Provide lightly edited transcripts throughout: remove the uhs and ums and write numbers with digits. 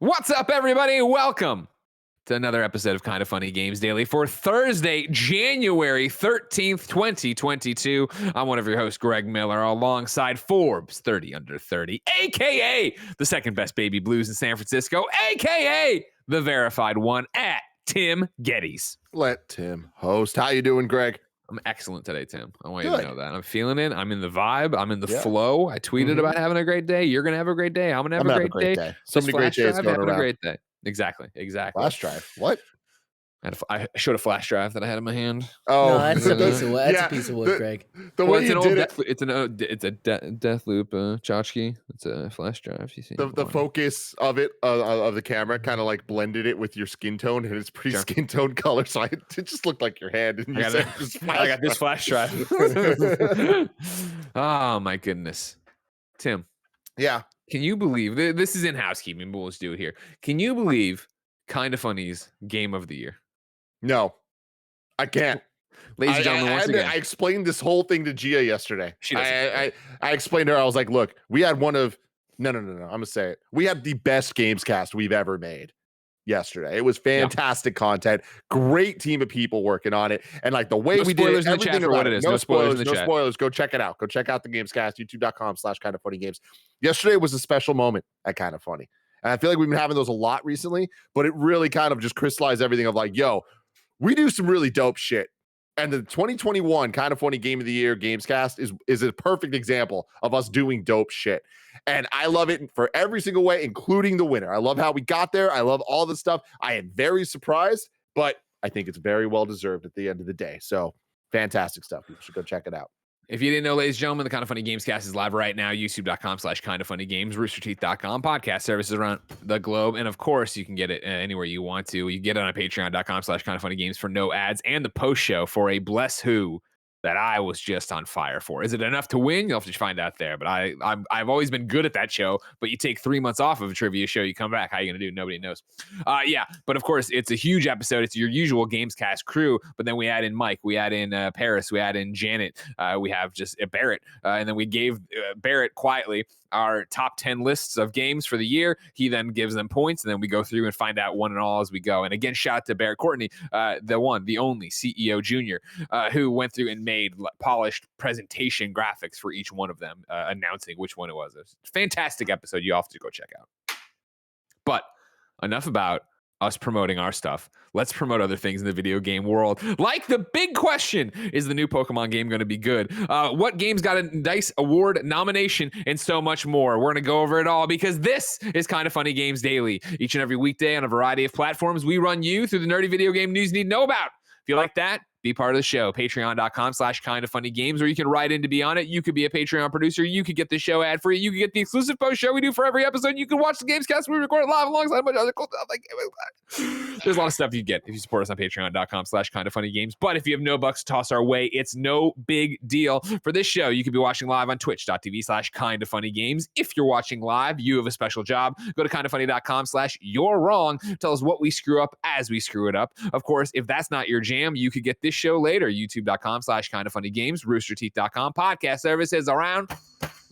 What's up, everybody? Welcome to another episode of KindaFunny Games Daily for Thursday, January 13th, 2022. I'm one of your hosts, Greg Miller, alongside Forbes 30 Under 30, a.k.a. the second best baby blues in San Francisco, a.k.a. the verified one at Tim Geddes. Let Tim host. How you doing, Greg? I'm excellent today, Tim. I want you to know that. I'm feeling it. I'm in the vibe. I'm in the flow. I tweeted Mm-hmm. about having a great day. You're going to have a great day. I'm going to have a great day. So many great days going around. A great day. Exactly. Flash drive. What? I showed a flash drive that I had in my hand. Oh, no, that's a piece of wood. That's a piece of wood, Greg. The way you did it, it's a death loop tchotchke. It's a flash drive. You see the focus of it of the camera kind of like blended it with your skin tone, and it's pretty skin tone color. So it just looked like your hand. And you I got this flash drive. Oh my goodness, Tim. Yeah. Can you believe this is in housekeeping, but let's do it here. Can you believe KindaFunny's Game of the Year? No, I can't. Ladies and gentlemen, once again. I explained this whole thing to Gia yesterday. I explained to her, I was like, look, we had one of, no, I'm going to say it. We had the best Gamescast we've ever made yesterday. It was fantastic content. Great team of people working on it. And like the way we did it, everything about it. No spoilers. Go check it out. Go check out the Gamescast, youtube.com/KindaFunnyGames. Yesterday was a special moment at KindaFunny. And I feel like we've been having those a lot recently, but it really kind of just crystallized everything of like, yo, we do some really dope shit. And the 2021 KindaFunny Game of the Year Gamescast is a perfect example of us doing dope shit. And I love it for every single way, including the winner. I love how we got there. I love all the stuff. I am very surprised, but I think it's very well deserved at the end of the day. So fantastic stuff. You should go check it out. If you didn't know, ladies and gentlemen, the KindaFunny Gamescast is live right now. YouTube.com/KindaFunnyGames, RoosterTeeth.com, podcast services around the globe. And of course, you can get it anywhere you want to. You get it on Patreon.com/KindaFunnyGames for no ads and the post show for a Bless Who that I was just on fire for. Is it enough to win? You'll have to find out there. But I've always been good at that show. But you take 3 months off of a trivia show, you come back. How are you going to do? Nobody knows. But of course, it's a huge episode. It's your usual Gamescast crew. But then we add in Mike. We add in Paris. We add in Janet. We have just Barrett. And then we gave Barrett quietly our top 10 lists of games for the year. He then gives them points, and then we go through and find out one and all as we go. And again, shout out to Barrett Courtney, the one, the only CEO Junior, who went through and made polished presentation graphics for each one of them, announcing which one it was. It was a fantastic episode. You all have to go check out. But enough about us promoting our stuff. Let's promote other things in the video game world. Like the big question, is the new Pokemon game going to be good? What games got a DICE award nomination, and so much more. We're going to go over it all because this is KindaFunny Games Daily. Each and every weekday on a variety of platforms, we run you through the nerdy video game news you need to know about. If you like that, be part of the show. Patreon.com/KindaFunnyGames, or you can write in to be on it. You could be a Patreon producer. You could get the show ad free. You could get the exclusive post show we do for every episode. You can watch the Gamescast. We record it live alongside a bunch of other cool stuff. There's a lot of stuff you get if you support us on Patreon.com/KindaFunnyGames. But if you have no bucks to toss our way, it's no big deal. For this show, you could be watching live on Twitch.tv/KindaFunnyGames. If you're watching live, you have a special job. Go to KindaFunny.com/you're wrong. Tell us what we screw up as we screw it up. Of course, if that's not your jam, you could get this show later. YouTube.com/KindaFunnyGames, RoosterTeeth.com, podcast services around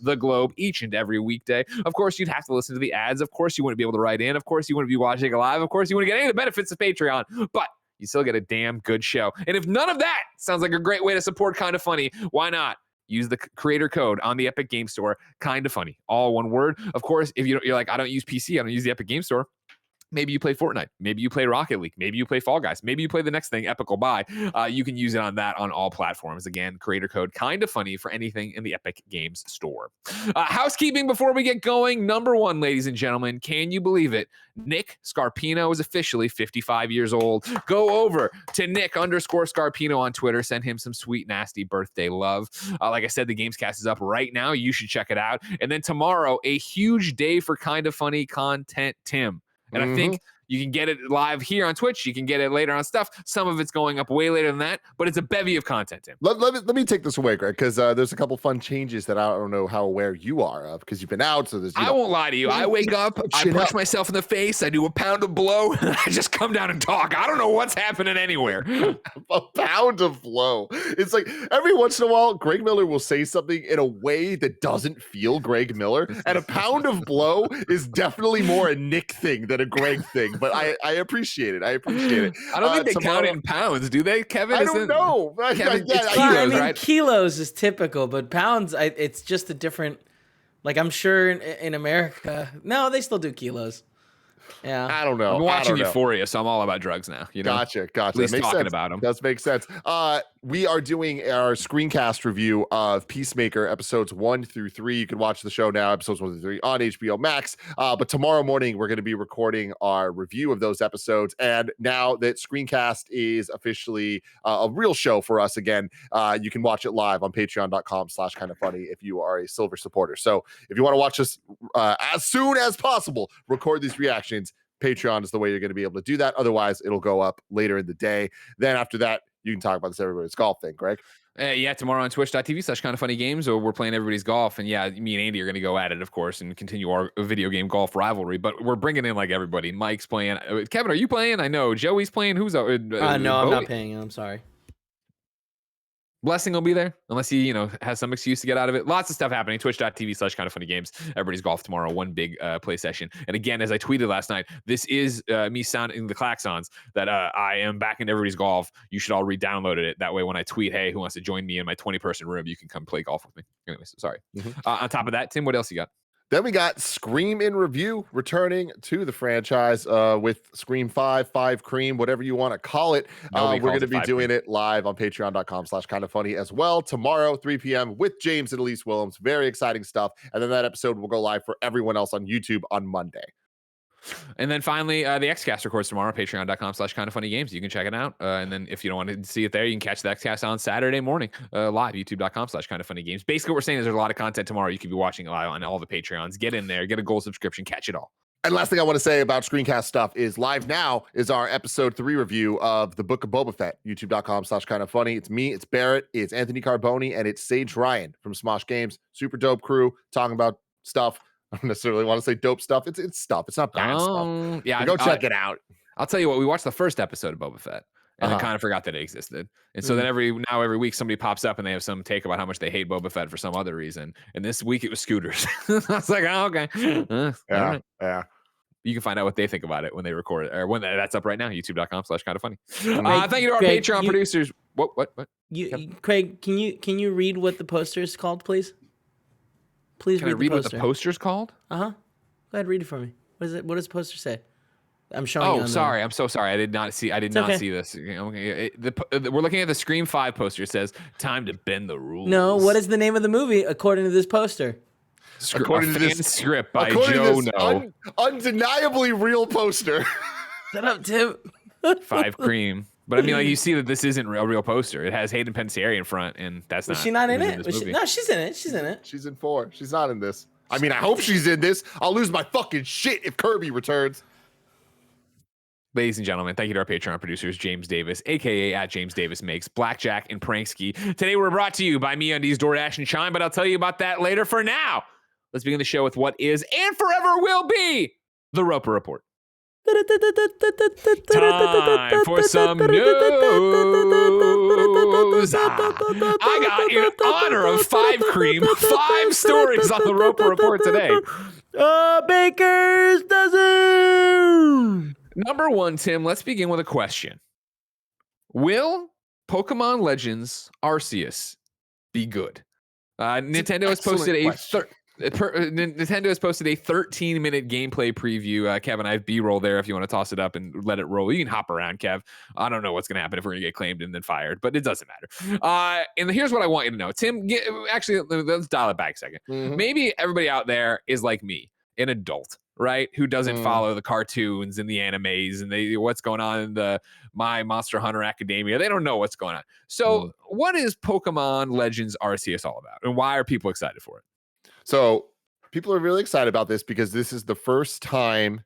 the globe each and every weekday. Of course, you'd have to listen to the ads. Of course, you wouldn't be able to write in. Of course, you wouldn't be watching it live. Of course, you wouldn't get any of the benefits of Patreon. But you still get a damn good show. And if none of that sounds like a great way to support KindaFunny, why not use the creator code on the Epic Game Store, KindaFunny, all one word. Of course, if you're like, I don't use PC, I don't use the Epic Game Store. Maybe you play Fortnite. Maybe you play Rocket League. Maybe you play Fall Guys. Maybe you play the next thing, Epic will buy. You can use it on that on all platforms. Again, creator code KindaFunny for anything in the Epic Games Store. Housekeeping before we get going. Number one, ladies and gentlemen, can you believe it? Nick Scarpino is officially 55 years old. Go over to Nick_Scarpino on Twitter. Send him some sweet, nasty birthday love. Like I said, the Gamescast is up right now. You should check it out. And then tomorrow, a huge day for KindaFunny content, Tim. And I think You can get it live here on Twitch. You can get it later on stuff. Some of it's going up way later than that, but it's a bevy of content, Tim. Let me take this away, Greg, because there's a couple fun changes that I don't know how aware you are of, because you've been out. So there's, I won't lie to you. I wake up, I punch myself in the face, I do a pound of blow, and I just come down and talk. I don't know what's happening anywhere. A pound of blow. It's like every once in a while, Greg Miller will say something in a way that doesn't feel Greg Miller, and a pound of blow is definitely more a Nick thing than a Greg thing. But I appreciate it. I appreciate it. I don't think they count it in pounds, do they, Kevin? I don't know. Kevin, it's kilos, kilos, right? Kilos is typical, but pounds, it's just a different. Like, I'm sure in America, no, they still do kilos. Yeah, I don't know. I'm watching Euphoria, so I'm all about drugs now. You know, gotcha. At least makes talking sense. about them does make sense. We are doing our screencast review of Peacemaker episodes 1 through 3. You can watch the show now, episodes 1 through 3 on HBO Max. But tomorrow morning we're going to be recording our review of those episodes. And now that screencast is officially a real show for us again, you can watch it live on patreon.com/kindafunny if you are a silver supporter. So if you want to watch us as soon as possible, record these reactions, Patreon is the way you're going to be able to do that. Otherwise, it'll go up later in the day. Then after that, you can talk about this everybody's golf thing, Greg. Yeah, tomorrow on twitch.tv/kindafunnygames, or we're playing everybody's golf. And yeah, me and Andy are going to go at it, of course, and continue our video game golf rivalry. But we're bringing in like everybody. Mike's playing. Kevin, are you playing? I know. Joey's playing. Who's no, I'm not paying. I'm sorry. Blessing will be there unless he, has some excuse to get out of it. Lots of stuff happening. Twitch.tv/kindafunnygames. Everybody's golf tomorrow. One big play session. And again, as I tweeted last night, this is me sounding the klaxons that I am back in everybody's golf. You should all re-download it. That way, when I tweet, hey, who wants to join me in my 20-person room, you can come play golf with me. Anyways, sorry. On top of that, Tim, what else you got? Then we got Scream in Review returning to the franchise with Scream 5 Cream, whatever you want to call it. We're going to be doing it live on patreon.com/kindafunny as well tomorrow, 3 p.m. with James and Elise Willems. Very exciting stuff. And then that episode will go live for everyone else on YouTube on Monday. And then finally, the Xcast records tomorrow, patreon.com/kindafunnygames. You can check it out. And then if you don't want to see it there, you can catch the Xcast on Saturday morning, live, youtube.com/kindafunnygames. Basically, what we're saying is there's a lot of content tomorrow. You could be watching it live on all the Patreons. Get in there, get a gold subscription, catch it all. And last thing I want to say about screencast stuff is live now is our episode 3 review of the Book of Boba Fett, youtube.com/kindafunny. It's me, it's Barrett, it's Anthony Carboni, and it's Sage Ryan from Smosh Games. Super dope crew talking about stuff. I don't necessarily want to say dope stuff. It's stuff. It's not bad stuff. Yeah, go check it out. I'll tell you what. We watched the first episode of Boba Fett, and I kind of forgot that it existed. And so then every week somebody pops up and they have some take about how much they hate Boba Fett for some other reason. And this week it was scooters. I was like, oh, okay. Yeah. You can find out what they think about it when they record it, or when that's up right now. YouTube.com/kindafunny. Thank you to our Patreon producers. What? Craig, can you read what the poster is called, please? Please read what the poster's called? Go ahead, read it for me. What is it? What does the poster say? I'm showing you. Oh, sorry. I'm so sorry. I did not see this. Okay. We're looking at the Scream 5 poster. It says, "Time to bend the rules." No, what is the name of the movie according to this poster? According to this script by Joe No. Undeniably real poster. Shut up, Tim. 5 Cream. But I mean, like, you see that this isn't a real poster. It has Hayden Panettiere in front, and that's not. Was she not in it? No, she's in it. She's in it. She's in 4. She's not in this. I mean, I hope she's in this. I'll lose my fucking shit if Kirby returns. Ladies and gentlemen, thank you to our Patreon producers, James Davis, a.k.a. at James Davis Makes, Blackjack, and Pranksky. Today, we're brought to you by MeUndies, DoorDash, and Chime, but I'll tell you about that later. For now, let's begin the show with what is and forever will be the Roper Report. Time for some news. I got, in honor of 5 Cream, 5 stories on the Roper Report today. Baker's dozen. Number 1, Tim, let's begin with a question. Will Pokemon Legends Arceus be good? Nintendo has posted Nintendo has posted a 13-minute gameplay preview. Kevin, I have B-roll there if you want to toss it up and let it roll. You can hop around, Kev. I don't know what's going to happen if we're going to get claimed and then fired, but it doesn't matter. And here's what I want you to know. Tim, actually, let's dial it back a second. Maybe everybody out there is like me, an adult, right? Who doesn't follow the cartoons and the animes and what's going on in the My Monster Hunter Academia. They don't know what's going on. So what is Pokemon Legends Arceus all about? And why are people excited for it? So people are really excited about this because this is the first time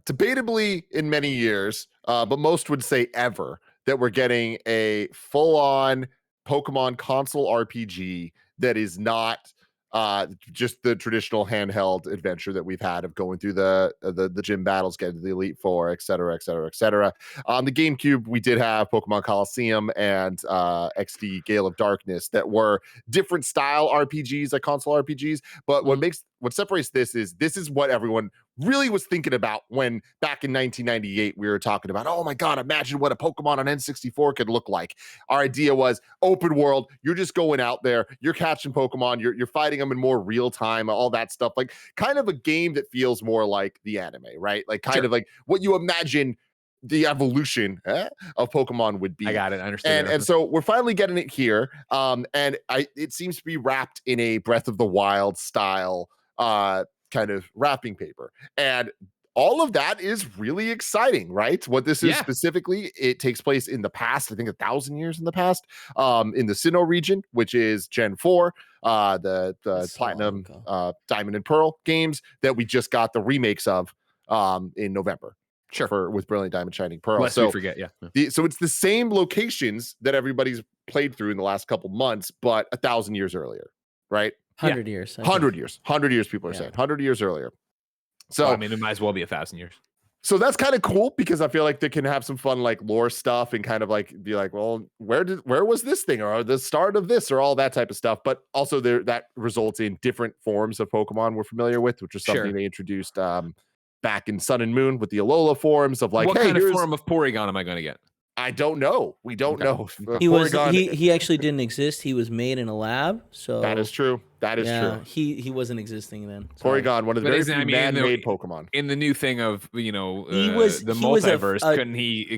debatably in many years, but most would say ever, that we're getting a full-on Pokemon console RPG that is not just the traditional handheld adventure that we've had of going through the gym battles, getting to the Elite Four, et cetera, et cetera, et cetera. On the GameCube, we did have Pokemon Coliseum and XD Gale of Darkness that were different style RPGs, like console RPGs. But what separates this is what everyone really was thinking about when back in 1998 we were talking about, oh my god, imagine what a Pokemon on N64 could look like. Our idea was open world, you're just going out there, you're catching Pokemon, you're fighting them in more real time, all that stuff, like kind of a game that feels more like the anime, right? Like kind of like what you imagine the evolution of Pokemon would be. I got it. I understand. And so we're finally getting it here. And it seems to be wrapped in a Breath of the Wild style kind of wrapping paper. And all of that is really exciting, right? What this is specifically, it takes place in the past, I think 1,000 years in the past, in the Sinnoh region, which is Gen 4, the Platinum, Diamond and Pearl games that we just got the remakes of in November. Sure. With Brilliant Diamond, Shining Pearl. Lest we forget, so it's the same locations that everybody's played through in the last couple months, but 1,000 years earlier, right? 100 years. 100 years, people are saying. 100 years earlier. So well, I mean, it might as well be 1,000 years. So that's kind of cool because I feel like they can have some fun like lore stuff and kind of like be like, well, where was this thing or the start of this or all that type of stuff. But also that results in different forms of Pokemon we're familiar with, which is something they introduced back in Sun and Moon with the Alola forms of like, what kind of form of Porygon am I going to get? I don't know. We don't know. He actually didn't exist. He was made in a lab. So that is true. That is true. He wasn't existing then. Porygon, one of the very few man-made Pokemon. In the new thing of the multiverse,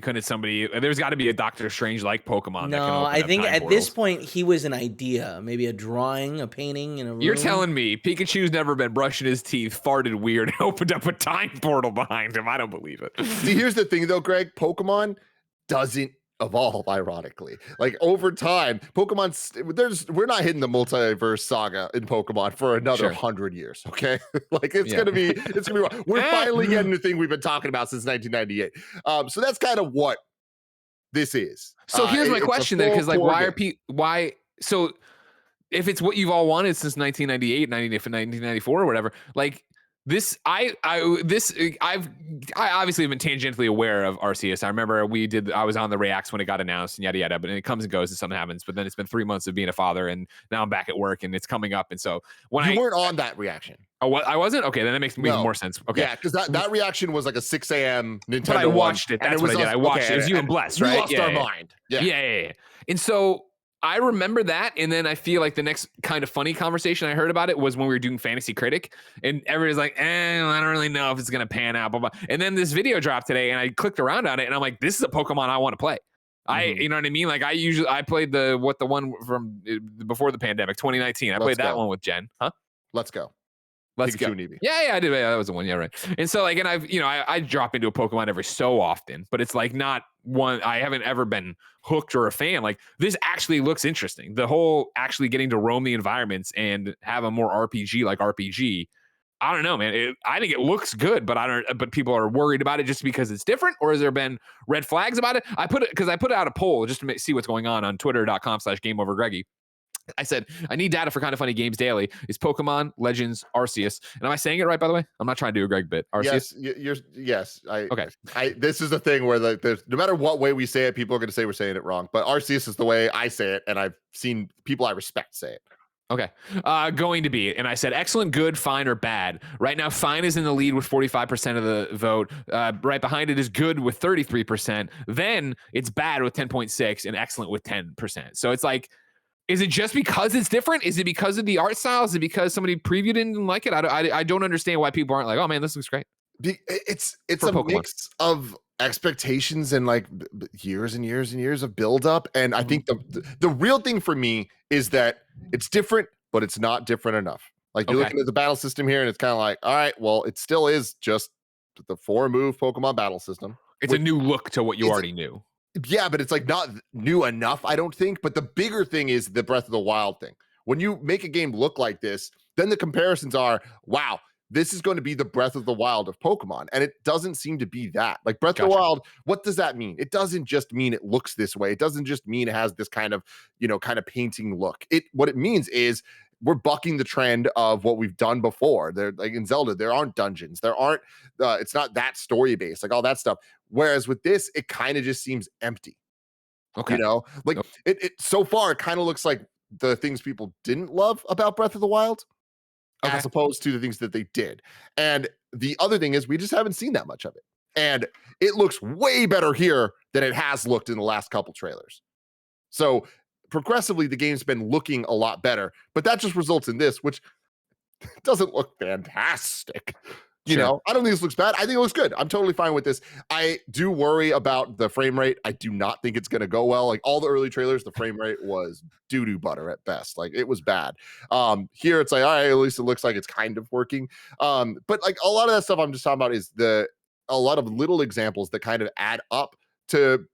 couldn't somebody? There's got to be a Doctor Strange like Pokemon. No, I think at this point he was an idea, maybe a drawing, a painting in a room. You're telling me Pikachu's never been brushing his teeth, farted weird, and opened up a time portal behind him? I don't believe it. See, here's the thing though, Greg. Pokemon doesn't evolve, ironically. Like over time, we're not hitting the multiverse saga in Pokemon for another 100 years. Okay. Like it's gonna be we're finally getting the thing we've been talking about since 1998. So that's kind of what this is. So here's my question then, because like why so if it's what you've all wanted since 1998, 1994 or whatever, like I obviously have been tangentially aware of Arceus. I remember I was on the Reacts when it got announced and yada yada, but it comes and goes and something happens. But then it's been 3 months of being a father, and now I'm back at work and it's coming up. And so when you weren't on that reaction. Oh, what? I wasn't? Okay, then that makes more sense. Okay. Yeah, because that reaction was like a 6 a.m. Nintendo. But I watched it. That's what I did. I watched it. It was you and Bless, right? We lost our mind. Yeah. And so I remember that, and then I feel like the next kind of funny conversation I heard about it was when we were doing Fantasy Critic, and everybody's like, I don't really know if it's going to pan out, blah, blah. And then this video dropped today, and I clicked around on it, and I'm like, this is a Pokemon I want to play. You know what I mean? Like I played the one from before the pandemic, 2019. I played that one with Jen. Huh? Let's go. Yeah, I did. Yeah, that was the one. Yeah, right. And so like, and I drop into a Pokemon every so often, but it's like not one. I haven't ever been hooked or a fan. Like this actually looks interesting. The whole actually getting to roam the environments and have a more RPG like RPG. I don't know, man. I think it looks good, but But people are worried about it just because it's different, or has there been red flags about it? I put it out a poll just to see what's going on Twitter.com/GameOverGreggy. I said, I need data for Kind of Funny Games Daily. Is Pokemon Legends Arceus? And am I saying it right, by the way? I'm not trying to do a Greg bit. Arceus? Yes. Okay. This is the thing where there's no matter what way we say it, people are going to say we're saying it wrong. But Arceus is the way I say it, and I've seen people I respect say it. Okay. Going to be. And I said, excellent, good, fine, or bad. Right now, fine is in the lead with 45% of the vote. Right behind it is good with 33%. Then it's bad with 10.6% and excellent with 10%. So it's like, is it just because it's different? Is it because of the art style? Is it because somebody previewed it and didn't like it? I don't understand why people aren't like, oh man, this looks great. It's a Pokemon. Mix of expectations and like years and years and years of build up. And I think the real thing for me is that it's different, but it's not different enough. Like you're looking at the battle system here and it's kind of like, all right, well, it still is just the 4-move Pokemon battle system. It's a new look to what you already knew. Yeah, but it's like not new enough, I don't think. But the bigger thing is the Breath of the Wild thing. When you make a game look like this, then the comparisons are, wow, this is going to be the Breath of the Wild of Pokemon. And it doesn't seem to be that. Like Breath of the Wild, what does that mean? It doesn't just mean it looks this way. It doesn't just mean it has this kind of, kind of painting look. What it means is we're bucking the trend of what we've done before. There, like in Zelda, there aren't dungeons. There aren't, it's not that story based, like all that stuff. Whereas with this, it kind of just seems empty. Okay. It so far, it kind of looks like the things people didn't love about Breath of the Wild, as opposed to the things that they did. And the other thing is we just haven't seen that much of it. And it looks way better here than it has looked in the last couple trailers. So progressively, the game's been looking a lot better, but that just results in this, which doesn't look fantastic. I don't think this looks bad. I think it looks good. I'm totally fine with this. I do worry about the frame rate. I do not think it's going to go well. Like all the early trailers, the frame rate was doo-doo butter at best. Like it was bad. Here it's like, all right, at least it looks like it's kind of working. But like a lot of that stuff I'm just talking about is a lot of little examples that kind of add up to.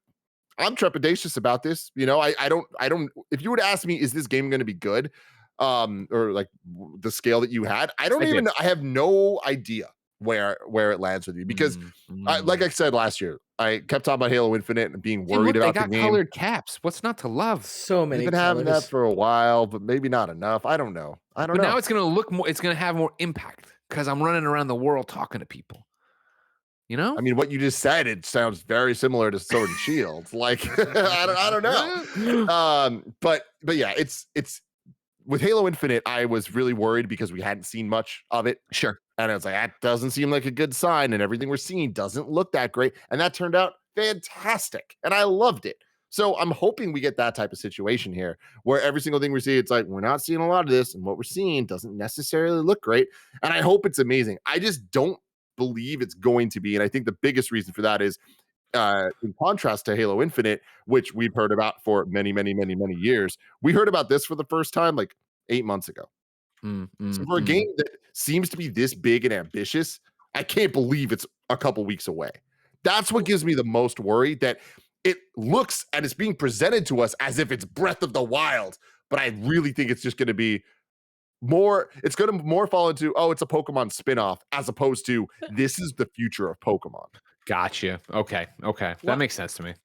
I'm trepidatious about this. I don't, if you were to ask me, is this game going to be good? Or like the scale that you had, I have no idea where it lands with you because like I said last year, I kept talking about Halo Infinite and being worried about the game. They got colored caps. What's not to love? So many. They've been having that for a while, but maybe not enough. I don't know. But now it's going to look more, it's going to have more impact because I'm running around the world talking to people. I mean, what you just said, it sounds very similar to Sword and Shield. Like, I don't know. But yeah, it's with Halo Infinite, I was really worried because we hadn't seen much of it. Sure. And I was like, that doesn't seem like a good sign. And everything we're seeing doesn't look that great. And that turned out fantastic. And I loved it. So I'm hoping we get that type of situation here where every single thing we see, it's like, we're not seeing a lot of this. And what we're seeing doesn't necessarily look great. And I hope it's amazing. I just don't believe it's going to be. And I think the biggest reason for that is in contrast to Halo Infinite, which we've heard about for many, many, many, many years. We heard about this for the first time like 8 months ago. So for a game that seems to be this big and ambitious, I can't believe it's a couple weeks away. That's what gives me the most worry, that it looks and it's being presented to us as if it's Breath of the Wild, but I really think it's just going to be it's going to more fall into, it's a Pokemon spinoff as opposed to this is the future of Pokemon. Gotcha. Okay. That makes sense to me.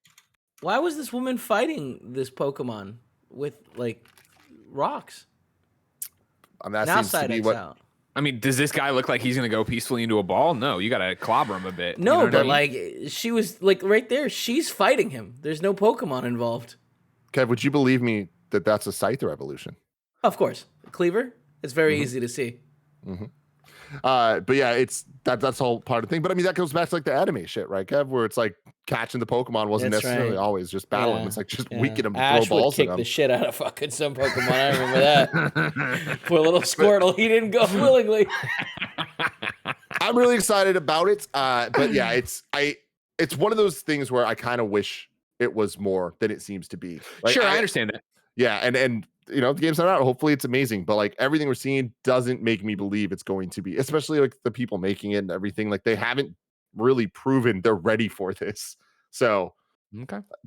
Why was this woman fighting this Pokemon with like rocks? That seems to be what. Out. I mean, does this guy look like he's going to go peacefully into a ball? No, you got to clobber him a bit. No, but like she was like right there. She's fighting him. There's no Pokemon involved. Kev, would you believe me that that's a Scyther evolution? Of course. Cleaver? It's very easy to see. But yeah, that's all part of the thing. But I mean, that goes back to like the anime shit, right, Kev? Where it's like catching the Pokemon wasn't necessarily always just battling. Yeah. It's like just weaken them, Ash throw balls would kick the shit out of fucking some Pokemon. I remember that. Poor little Squirtle, he didn't go willingly. I'm really excited about it. But yeah, it's one of those things where I kind of wish it was more than it seems to be. Like, sure, I understand that. Yeah, and the game's not out. Hopefully it's amazing, but like everything we're seeing doesn't make me believe it's going to be, especially like the people making it and everything. Like they haven't really proven they're ready for this. So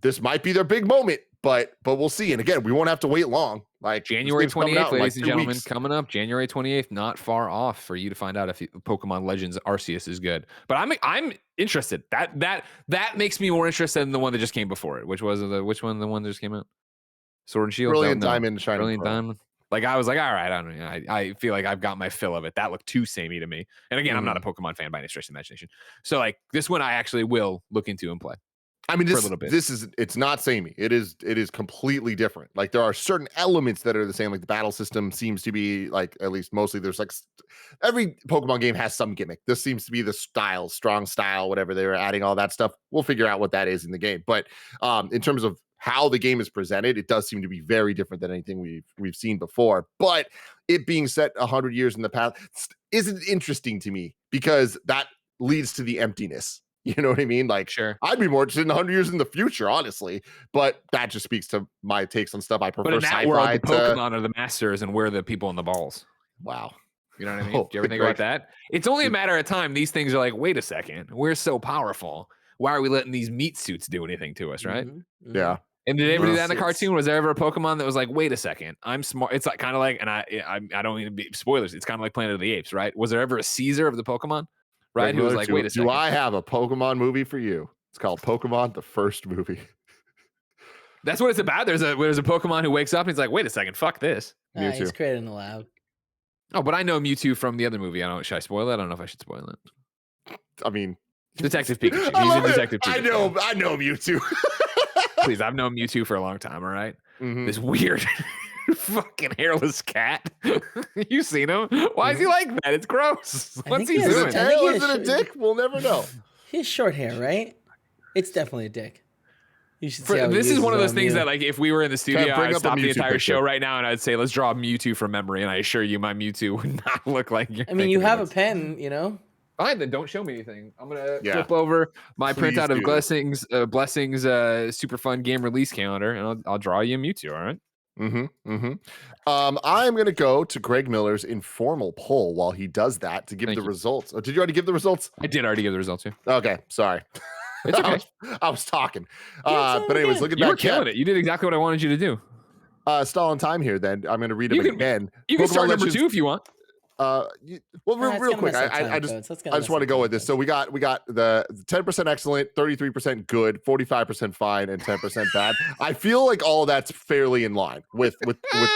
this might be their big moment, but we'll see. And again, we won't have to wait long. Like January 28th, ladies and gentlemen, coming up January 28th, not far off for you to find out if Pokemon Legends Arceus is good. But I'm interested. That makes me more interested than the one that just came before it. Which one that just came out? Sword and Shield, Brilliant Diamond, Shining Brilliant Diamond. Like I was like, all right, I don't know. I feel like I've got my fill of it. That looked too samey to me. And again, I'm not a Pokemon fan by any stretch of the imagination. So like this one, I actually will look into and play. I mean, it's not samey. It is completely different. Like there are certain elements that are the same. Like the battle system seems to be like, at least mostly there's like every Pokemon game has some gimmick. This seems to be the style, strong style, whatever they were adding, all that stuff. We'll figure out what that is in the game. But in terms of how the game is presented, it does seem to be very different than anything we've seen before. But it being set 100 years in the past isn't interesting to me because that leads to the emptiness. You know what I mean? Like, sure, I'd be more interested in 100 years in the future, honestly. But that just speaks to my takes on stuff. I prefer sci-fi. World, the Pokemon are the masters, and we're the people in the balls. Wow. You know what I mean? Do you ever think about that? It's only a matter of time. These things are like, wait a second, we're so powerful. Why are we letting these meat suits do anything to us, right? Yeah. And did they ever do that in the Yes. cartoon? Was there ever a Pokemon that was like, wait a second, I'm smart? It's like kind of like, and I don't mean to be spoilers. It's kind of like Planet of the Apes, right? Was there ever a Caesar of the Pokemon, right? Greg Who was Miller, like, wait a second. do I have a Pokemon movie for you? It's called Pokemon, the first movie. That's what it's about. There's a Pokemon who wakes up and he's like, wait a second, fuck this. He's created in the lab. Oh, but I know Mewtwo from the other movie. Should I spoil it? I don't know if I should spoil it. I mean, Detective Pikachu. He's in Detective Pikachu. I know Mewtwo. Please, I've known Mewtwo for a long time. All right? Mhm. This weird fucking hairless cat. You seen him? Why is he like that? It's gross. What's he think he has doing? a tail. Is it a dick? We'll never know. He has short hair, right? It's definitely a dick. You should see how he This is uses one of it those on things Mew. that, like, if we were in the studio, bring I'd up a stop the Mewtwo entire picture. show right now and I'd say, let's draw Mewtwo from memory. And I assure you, my Mewtwo would not look like you're I mean, you thinking have of a it. pen, you know? Fine, then don't show me anything. I'm gonna Yeah. flip over my Please printout of do. blessings super fun game release calendar, and I'll draw you a Mewtwo. All right. I'm gonna go to Greg Miller's informal poll while he does that to give Thank the you. results. Oh, did you already give the results? I did already give the results here. Okay, sorry. It's okay. I was talking. Yeah, it's But anyways, okay. looking You were back, killing it. You did exactly what I wanted you to do. Stalling time here. Then I'm gonna read them You can- again. You can Pokemon start number Legends- 2 if you want. Well, It's real gonna quick, mess up I time just codes. That's gonna I just mess want to up go time with this. codes. So we got the 10% excellent, 33% good, 45% fine, and 10% bad. I feel like all that's fairly in line with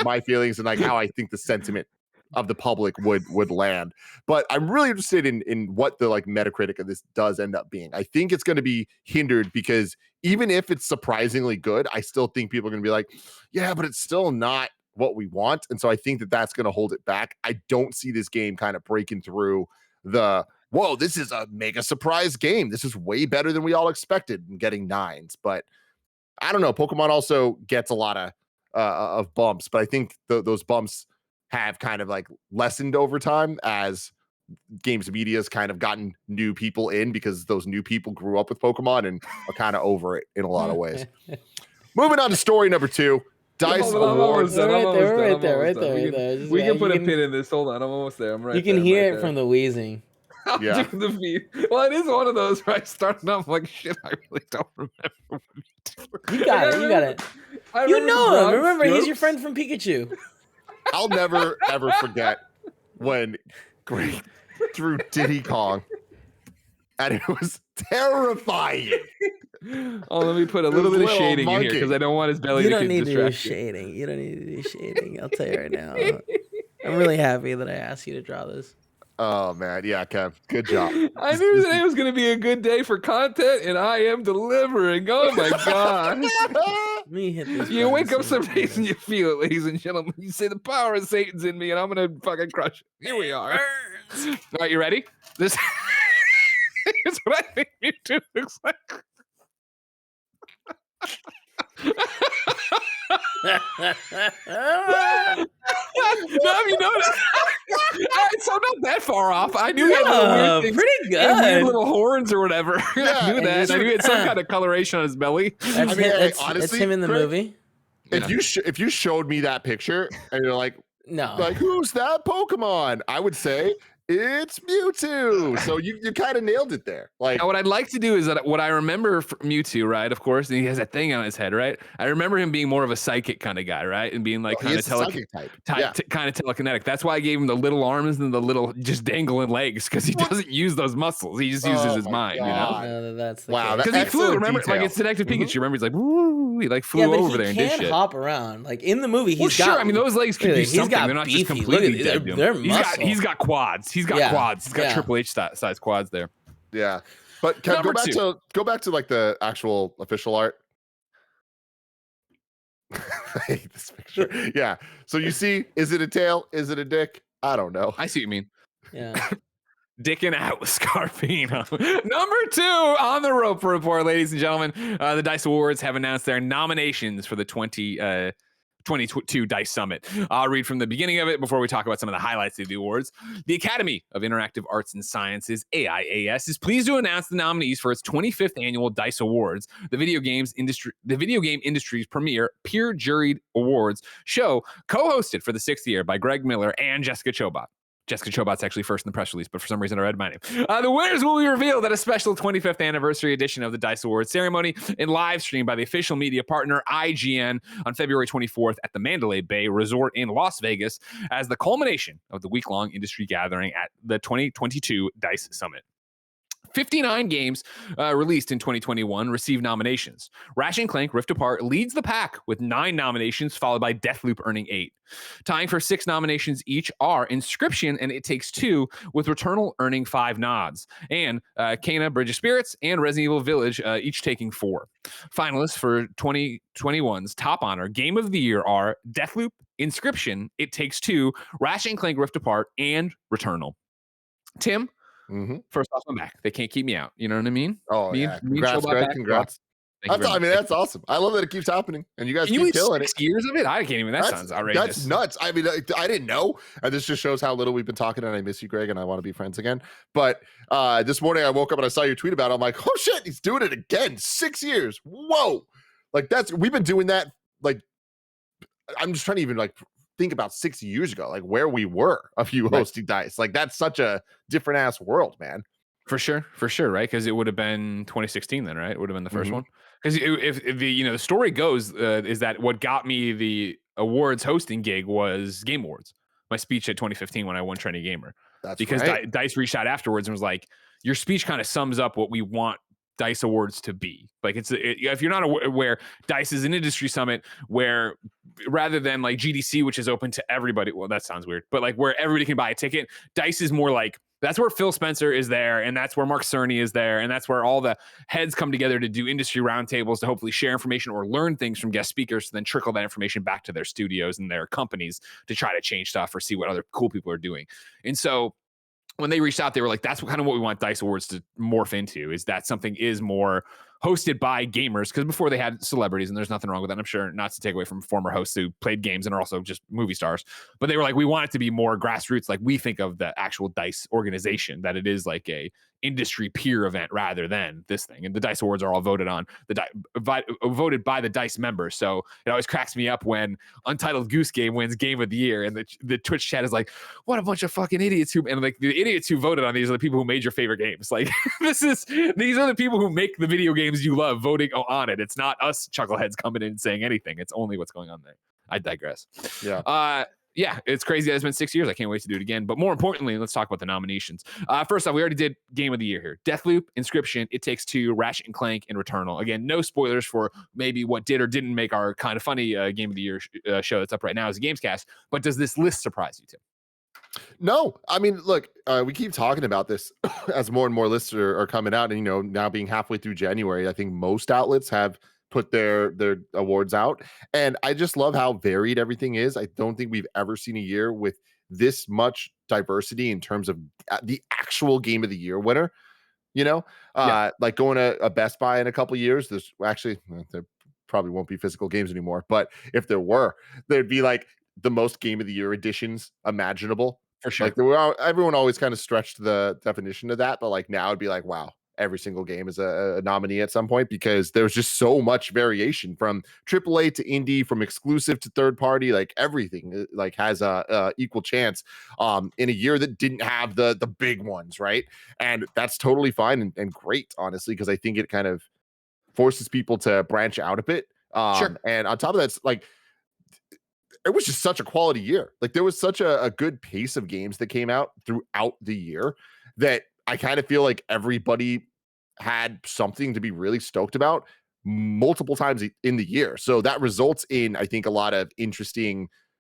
my feelings and like how I think the sentiment of the public would land. But I'm really interested in what the like Metacritic of this does end up being. I think it's going to be hindered because even if it's surprisingly good, I still think people are going to be like, yeah, but it's still not what we want. And so I think that that's going to hold it back. I don't see this game kind of breaking through the, whoa, this is a mega surprise game. This is way better than we all expected and getting 9s. But I don't know. Pokemon also gets a lot of bumps, but I think those bumps have kind of like lessened over time as games media has kind of gotten new people in because those new people grew up with Pokemon and are kind of over it in a lot of ways. Moving on to story number 2. Dice Awards. Right there. We can put a pin in this. Hold on, I'm almost there. I'm right. You can there, hear right it there. from the wheezing. I'm Yeah. doing the feed. Well, it is one of those where I started off like, shit, I really don't remember. You got it. You got it. You know him. Remember, he's your friend from Pikachu. I'll never ever forget when Greg threw Diddy Kong, and it was terrifying. Oh, let me put a little bit of little shading in here monkey. because I don't want his belly You to don't get need to do distracted. shading. You don't need to do shading. I'll tell you right now. I'm really happy that I asked you to draw this. Oh man, yeah, Kev, good job. I knew today was going to be a good day for content, and I am delivering. Oh my god! Let me hit this. You button wake up so some you can days and hear. you feel it, ladies and gentlemen. You say the power of Satan's in me, and I'm gonna fucking crush it. Here we are. All right, you ready? This is what I think Mewtwo looks like. No, you know so not that far off. I knew he had little weird things, pretty he had weird good. little horns or whatever. Yeah, I knew and that. he's- I knew he had some kind of coloration on his belly. That's, I mean, him, hey, that's honestly, him in the Craig, movie. If you showed me that picture and you're like, No. who's that Pokemon? I would say it's Mewtwo. So you kind of nailed it there. Like, Now, what I'd like to do is that what I remember from Mewtwo, right? Of course, and he has that thing on his head, right? I remember him being more of a psychic kind of guy, right? And being like he kind is of a psychic type. Yeah. kind of telekinetic. That's why I gave him the little arms and the little just dangling legs because he doesn't use those muscles. He just uses his my mind, you know? God. No, that's the Wow, case. Because he flew. Excellent Remember, detail. like it's Detective Mhm. Pikachu. Remember, he's like, woo, he like flew Yeah, but over he there and did can shit. hop around. Like in the movie, Well, he's sure. got. I mean, those legs can Look, do he's something. got They're not beefy. just completely Look at- dead. they're He's got quads. He's got Yeah. quads. He's got Yeah. Triple H size quads there. Yeah. But Kev, Number go back to like the actual official art. I hate this picture. Yeah. So you see, is it a tail? Is it a dick? I don't know. I see what you mean. Yeah. Dicking out with Scarpino. Number 2 on the rope report, ladies and gentlemen. The Dice Awards have announced their nominations for the 2022 Dice Summit. I'll read from the beginning of it before we talk about some of the highlights of the awards. The Academy of Interactive Arts and Sciences, AIAS, is pleased to announce the nominees for its 25th annual Dice Awards, the video game industry's premier peer-juried awards show, co-hosted for the 6th year by Greg Miller and Jessica Chobot. Jessica Chobot's actually first in the press release, but for some reason I read my name. The winners will be revealed at a special 25th anniversary edition of the DICE Awards ceremony and live streamed by the official media partner IGN on February 24th at the Mandalay Bay Resort in Las Vegas as the culmination of the week-long industry gathering at the 2022 DICE Summit. 59 games released in 2021 received nominations. Ratchet & Clank Rift Apart leads the pack with 9 nominations, followed by Deathloop earning 8. Tying for 6 nominations each are Inscription and It Takes Two, with Returnal earning 5 nods, and Kena Bridge of Spirits and Resident Evil Village each taking 4. Finalists for 2021's Top Honor Game of the Year are Deathloop, Inscription, It Takes Two, Ratchet & Clank Rift Apart, and Returnal. Tim, first off, I'm back. They can't keep me out. You know what I mean? Oh, yeah. Congrats, Greg. Congrats. I mean, that's awesome. I love that it keeps happening, and you guys keep killing it. 6 years of it? I can't even. That sounds outrageous. That's nuts. I mean, I didn't know, and this just shows how little we've been talking. And I miss you, Greg, and I want to be friends again. But this morning I woke up and I saw your tweet about it. I'm like, oh shit, he's doing it again. 6 years. Whoa! Like we've been doing that. Like, I'm just trying to even think about 6 years ago, like where we were of you hosting DICE. Like that's such a different ass world, man. For sure, right? Because it would have been 2016 then, right? It would have been the first one. Because if the story goes is that what got me the awards hosting gig was Game Awards. My speech at 2015 when I won Trendy Gamer. That's because right. DICE reached out afterwards and was like, your speech kind of sums up what we want DICE Awards to be. Like if you're not aware, DICE is an industry summit where rather than like GDC, which is open to everybody. Well, that sounds weird, but like where everybody can buy a ticket, DICE is more like that's where Phil Spencer is there, and that's where Mark Cerny is there, and that's where all the heads come together to do industry roundtables to hopefully share information or learn things from guest speakers to then trickle that information back to their studios and their companies to try to change stuff or see what other cool people are doing. And so when they reached out, they were like, that's kind of what we want DICE Awards to morph into, is that something is more hosted by gamers, because before they had celebrities, and there's nothing wrong with that. I'm sure not to take away from former hosts who played games and are also just movie stars, but they were like, we want it to be more grassroots. Like we think of the actual DICE organization, that it is like a industry peer event rather than this thing. And the DICE Awards are all voted voted by the DICE members. So it always cracks me up when Untitled Goose Game wins Game of the Year, and the Twitch chat is like, what a bunch of fucking idiots and like the idiots who voted on these are the people who made your favorite games. Like these are the people who make the video games you love voting on it. It's not us chuckleheads coming in and saying anything. It's only what's going on there. I digress. Yeah, it's crazy that it's been 6 years. I can't wait to do it again. But more importantly, let's talk about the nominations. First off, we already did Game of the Year here. Deathloop, Inscription, It Takes Two, Ratchet & Clank, and Returnal. Again, no spoilers for maybe what did or didn't make our kind of funny Game of the Year show that's up right now as a Gamescast. But does this list surprise you, Tim? No, I mean, look, we keep talking about this as more and more lists are coming out. And, now being halfway through January, I think most outlets have put their awards out, and I just love how varied everything is. I don't think we've ever seen a year with this much diversity in terms of the actual Game of the Year winner. Like going to a Best Buy in a couple of years, there probably won't be physical games anymore, but if there were, there'd be like the most Game of the Year editions imaginable. For sure. Like everyone always kind of stretched the definition of that, but like now it'd be like, wow, every single game is a nominee at some point, because there's just so much variation from AAA to indie, from exclusive to third party. Like everything like has a equal chance in a year that didn't have the big ones, right? And that's totally fine and great, honestly, because I think it kind of forces people to branch out a bit. Sure. And on top of that, it's like it was just such a quality year. Like there was such a good pace of games that came out throughout the year that I kind of feel like everybody had something to be really stoked about multiple times in the year. So that results in, I think, a lot of interesting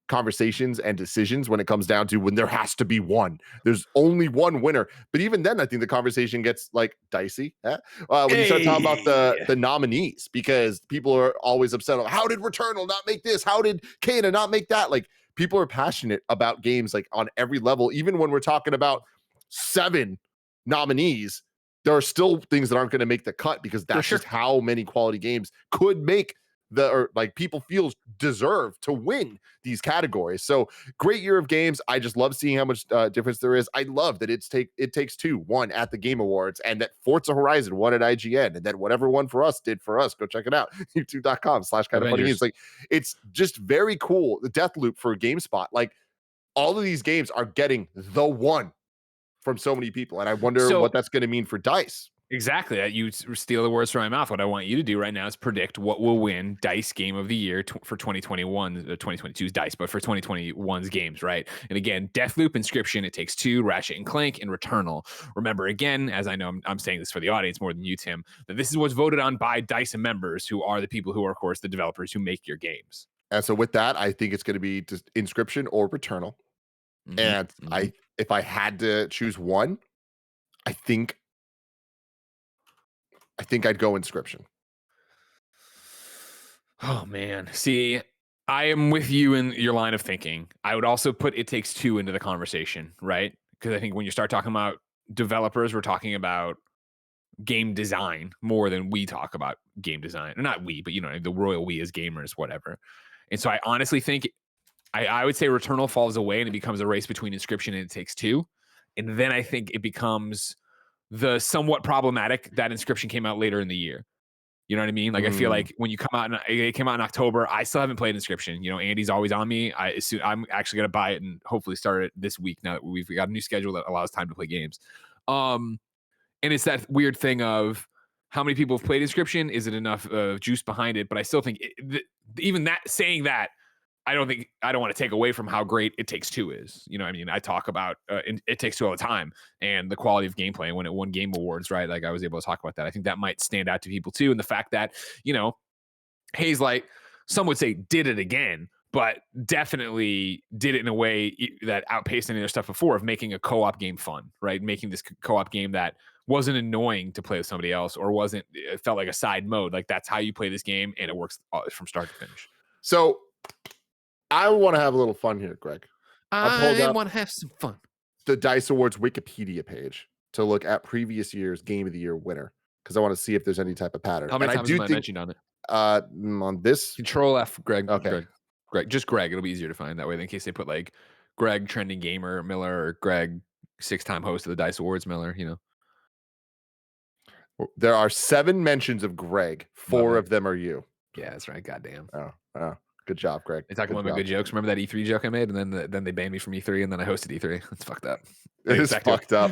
conversations and decisions when it comes down to when there has to be one. There's only one winner. But even then, I think the conversation gets like dicey when you start talking about the nominees, because people are always upset. How did Returnal not make this? How did Kena not make that? Like people are passionate about games like on every level. Even when we're talking about 7 nominees, there are still things that aren't going to make the cut, because that's just how many quality games could make people feel deserve to win these categories. So great year of games. I just love seeing how much difference there is. I love that It Takes Two won at the Game Awards, and that Forza Horizon won at IGN, and that whatever one for us did for us. Go check it out. YouTube.com/KindaFunny. It's like, it's just very cool. The Deathloop for GameSpot. Like all of these games are getting the one from so many people. And I wonder So- what that's going to mean for DICE. Exactly. You steal the words from my mouth. What I want you to do right now is predict what will win DICE Game of the Year for 2021, 2022's DICE, but for 2021's games, right? And again, Deathloop, Inscription, It Takes Two, Ratchet and Clank, and Returnal. Remember, again, as I know I'm saying this for the audience more than you, Tim, that this is what's voted on by DICE members, who are the people who are, of course, the developers who make your games. And so with that, I think it's going to be just Inscription or Returnal. And if I had to choose one, I think I'd go Inscription. Oh man. See, I am with you in your line of thinking. I would also put It Takes Two into the conversation, right? Because I think when you start talking about developers, we're talking about game design more than we talk about game design. Or not we, but you know, the royal we as gamers, whatever. And so I honestly think I would say Returnal falls away and it becomes a race between Inscription and It Takes Two. And then I think it becomes the somewhat problematic that Inscription came out later in the year. You know what I mean? Like I feel like when you come out, it came out in October. I still haven't played Inscription. You know, Andy's always on me. I'm actually gonna buy it and hopefully start it this week. Now that we've got a new schedule that allows time to play games. And it's that weird thing of how many people have played Inscription. Is it enough juice behind it? But I still think even that saying that. I don't want to take away from how great It Takes Two is. You know what I mean? I talk about It Takes Two all the time and the quality of gameplay when it won Game Awards, right? Like I was able to talk about that. I think that might stand out to people too. And the fact that, you know, Hazelight, some would say did it again, but definitely did it in a way that outpaced any other stuff before of making a co-op game fun, right? Making this co-op game that wasn't annoying to play with somebody else or it felt like a side mode. Like that's how you play this game and it works from start to finish. So I want to have a little fun here, Greg. I want to have some fun. The DICE Awards Wikipedia page to look at previous year's Game of the Year winner because I want to see if there's any type of pattern. How many times am I mentioned on it? On this, Control F, Greg. Okay, Greg. Just Greg. It'll be easier to find that way. In case they put like Greg Trending Gamer Miller or Greg 6-time host of the DICE Awards Miller. You know, there are 7 mentions of Greg. 4 of them are you. Yeah, that's right. Goddamn. Oh. Good job, Greg. They talk about my good jokes. Remember that E3 joke I made, and then they banned me from E3, and then I hosted E3. It's fucked up. It is fucked up.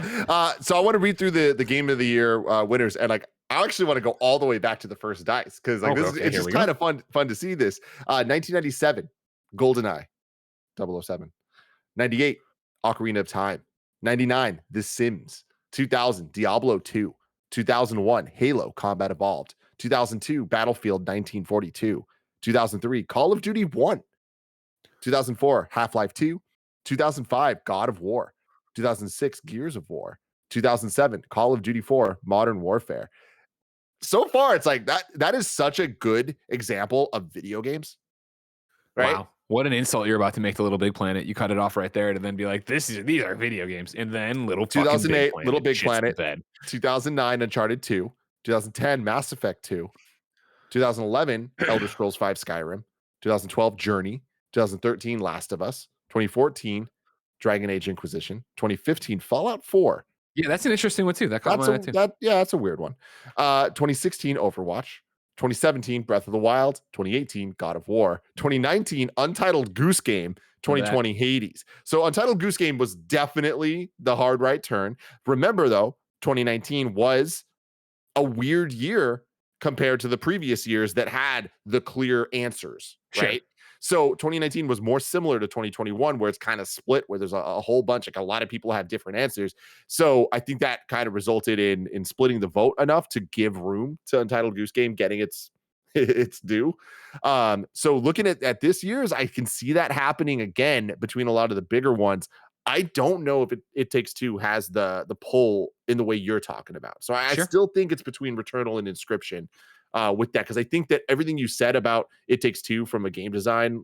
So I want to read through the Game of the Year winners, and like I actually want to go all the way back to the first DICE because like it's just kind of fun to see this. 1997, GoldenEye, 007. 98, Ocarina of Time. 99, The Sims. 2000, Diablo 2. 2001, Halo Combat Evolved. 2002, Battlefield 1942. 2003, Call of Duty 1. 2004, Half-Life 2. 2005, God of War. 2006, Gears of War. 2007, Call of Duty 4, Modern Warfare. So far, it's like that is such a good example of video games. Right? Wow. What an insult you're about to make to Little Big Planet. You cut it off right there to then be like, these are video games. And then 2008, Little Big Planet. 2009, Uncharted 2. 2010, Mass Effect 2. 2011, Elder Scrolls 5 Skyrim. 2012, Journey. 2013, Last of Us. 2014, Dragon Age Inquisition. 2015, Fallout 4. Yeah, that's an interesting one too. That's a weird one. 2016, Overwatch. 2017, Breath of the Wild. 2018, God of War. 2019, Untitled Goose Game. 2020, Hades. So Untitled Goose Game was definitely the hard right turn. Remember though, 2019 was a weird year compared to the previous years that had the clear answers, right? Sure. So 2019 was more similar to 2021, where it's kind of split, where there's a whole bunch, like a lot of people have different answers. So I think that kind of resulted in splitting the vote enough to give room to Untitled Goose Game getting its due. So looking at this year's, I can see that happening again between a lot of the bigger ones. I don't know if It Takes Two has the pull in the way you're talking about. So I still think it's between Returnal and Inscription with that, because I think that everything you said about It Takes Two from a game design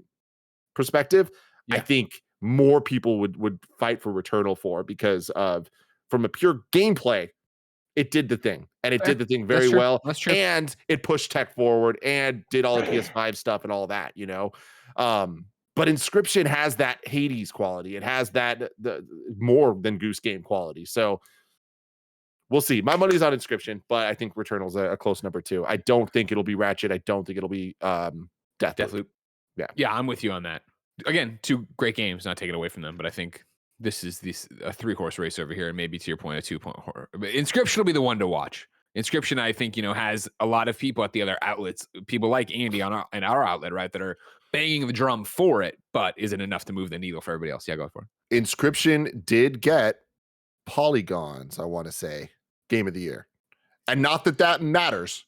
perspective, I think more people would fight for Returnal because from a pure gameplay, it did the thing, and it did the thing very well. That's true. And it pushed tech forward and did all the PS5 stuff and all that, you know. But Inscription has that Hades quality. It has that the more than Goose Game quality. So we'll see. My money's on Inscription, but I think Returnal's a close number 2. I don't think it'll be Ratchet. I don't think it'll be Deathloop. Yeah, I'm with you on that. again, 2 great games, not taken away from them, but I think this is a 3-horse race over here, and maybe to your point, a 2-point horror. But Inscription will be the one to watch. Inscription, I think, has a lot of people at the other outlets, people like Andy on our outlet, right, that are banging the drum for it, but is it enough to move the needle for everybody else? Yeah, go for it. Inscription did get Polygons, I want to say, Game of the Year. And not that matters.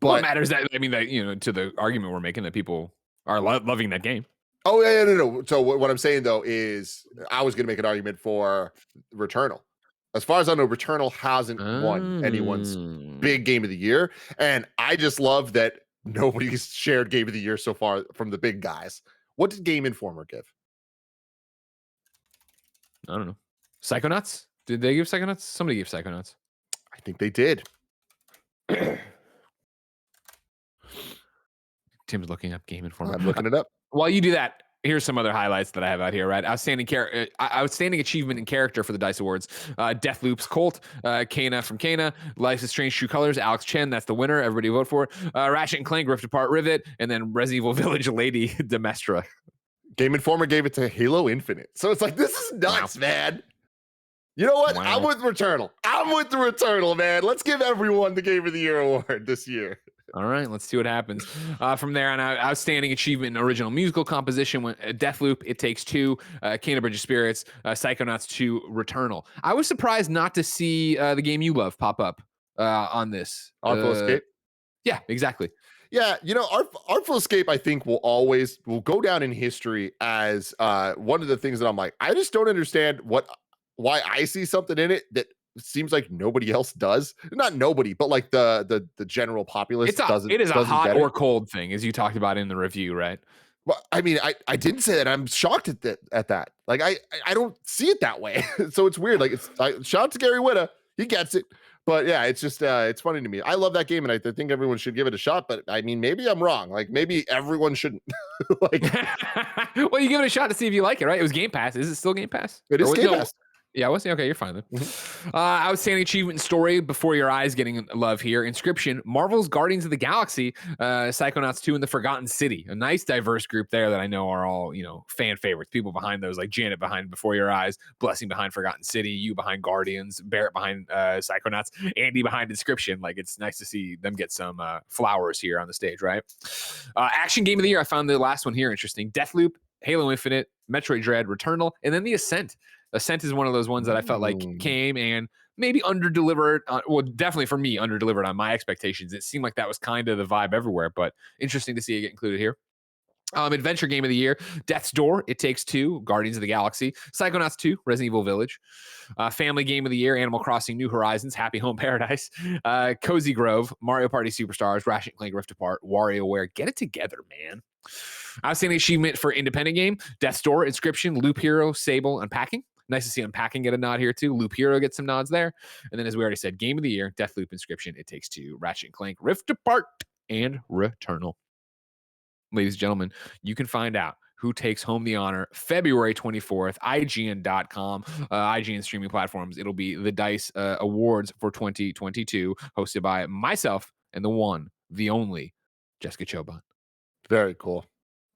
But well, it matters that, to the argument we're making that people are loving that game. Oh, yeah, no. So what I'm saying, though, is I was going to make an argument for Returnal. As far as I know, Returnal hasn't won anyone's big Game of the Year. And I just love that nobody's shared Game of the Year so far from the big guys. What did Game Informer give? I don't know. Psychonauts? Did they give Psychonauts? Somebody gave Psychonauts. I think they did. Tim's looking up Game Informer. I'm looking it up. While you do that, here's some other highlights that I have out here, right? Outstanding achievement in character for the DICE Awards. Deathloop's Colt, Kana from Kana, Life is Strange True Colors, Alex Chen, that's the winner. Everybody vote for. Ratchet and Clank, Rift Apart, Rivet, and then Resident Evil Village Lady Demestra. Game Informer gave it to Halo Infinite. So it's like, this is nuts, man. You know what? Wow. I'm with Returnal. I'm with the Returnal, man. Let's give everyone the Game of the Year award this year. All right, let's see what happens. From there on, outstanding achievement in original musical composition, Deathloop, It Takes Two, Kena Bridge of Spirits, Psychonauts 2, Returnal. I was surprised not to see the game you love pop up on this. Artful Escape? Yeah, exactly. Yeah, Artful Escape, I think, will go down in history as one of the things that I'm like, I just don't understand why I see something in it that seems like nobody else does. Not nobody, but like the general populace doesn't. It is a hot or cold thing, as you talked about in the review, right? Well, I mean, I didn't say that. I'm shocked at that. Like I don't see it that way. So it's weird. Like shout out to Gary Whitta. He gets it. But yeah, it's just it's funny to me. I love that game, and I think everyone should give it a shot. But I mean, maybe I'm wrong. Like maybe everyone shouldn't. Well, you give it a shot to see if you like it, right? It was Game Pass. Is it still Game Pass? It is Game Pass. Yeah, I was okay. You're fine then. Mm-hmm. Outstanding achievement story before your eyes, getting love here. Inscription, Marvel's Guardians of the Galaxy, Psychonauts 2, and The Forgotten City. A nice diverse group there that I know are all fan favorites. People behind those, like Janet behind Before Your Eyes, Blessing behind Forgotten City, you behind Guardians, Barrett behind Psychonauts, Andy behind Inscription. Like it's nice to see them get some flowers here on the stage, right? Action game of the year. I found the last one here interesting. Deathloop, Halo Infinite, Metroid Dread, Returnal, and then the Ascent. Ascent is one of those ones that I felt like came and maybe under-delivered. Well, definitely for me, under-delivered on my expectations. It seemed like that was kind of the vibe everywhere, but interesting to see it get included here. Adventure game of the year, Death's Door, It Takes Two, Guardians of the Galaxy, Psychonauts 2, Resident Evil Village. Family game of the year, Animal Crossing, New Horizons, Happy Home Paradise, Cozy Grove, Mario Party Superstars, Ratchet & Clank Rift Apart, WarioWare. Get it together, man. Outstanding achievement for independent game, Death's Door, Inscription, Loop Hero, Sable, Unpacking. Nice to see Unpacking get a nod here too. Loop Hero gets some nods there. And then as we already said, game of the year, Deathloop, Inscription, It Takes Two, Ratchet & Clank, Rift Apart, and Returnal. Ladies and gentlemen, you can find out who takes home the honor February 24th, IGN.com, IGN streaming platforms. It'll be the DICE Awards for 2022, hosted by myself and the one, the only, Jessica Chobot. Very cool.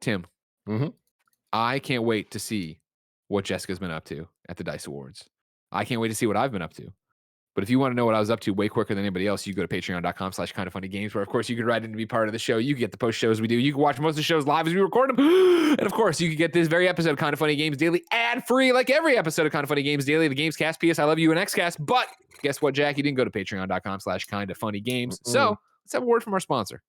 Tim, I can't wait to see what Jessica's been up to at the DICE Awards. I can't wait to see what I've been up to. But if you want to know what I was up to way quicker than anybody else, you go to patreon.com/KindaFunnyGames, where, of course, you can write in to be part of the show. You can get the post shows we do. You can watch most of the shows live as we record them. And, of course, you can get this very episode of Kinda Funny Games Daily ad-free, like every episode of Kinda Funny Games Daily, the Gamescast, PS I Love You, and Xcast. But guess what, Jack? You didn't go to patreon.com/KindaFunnyGames. So let's have a word from our sponsor.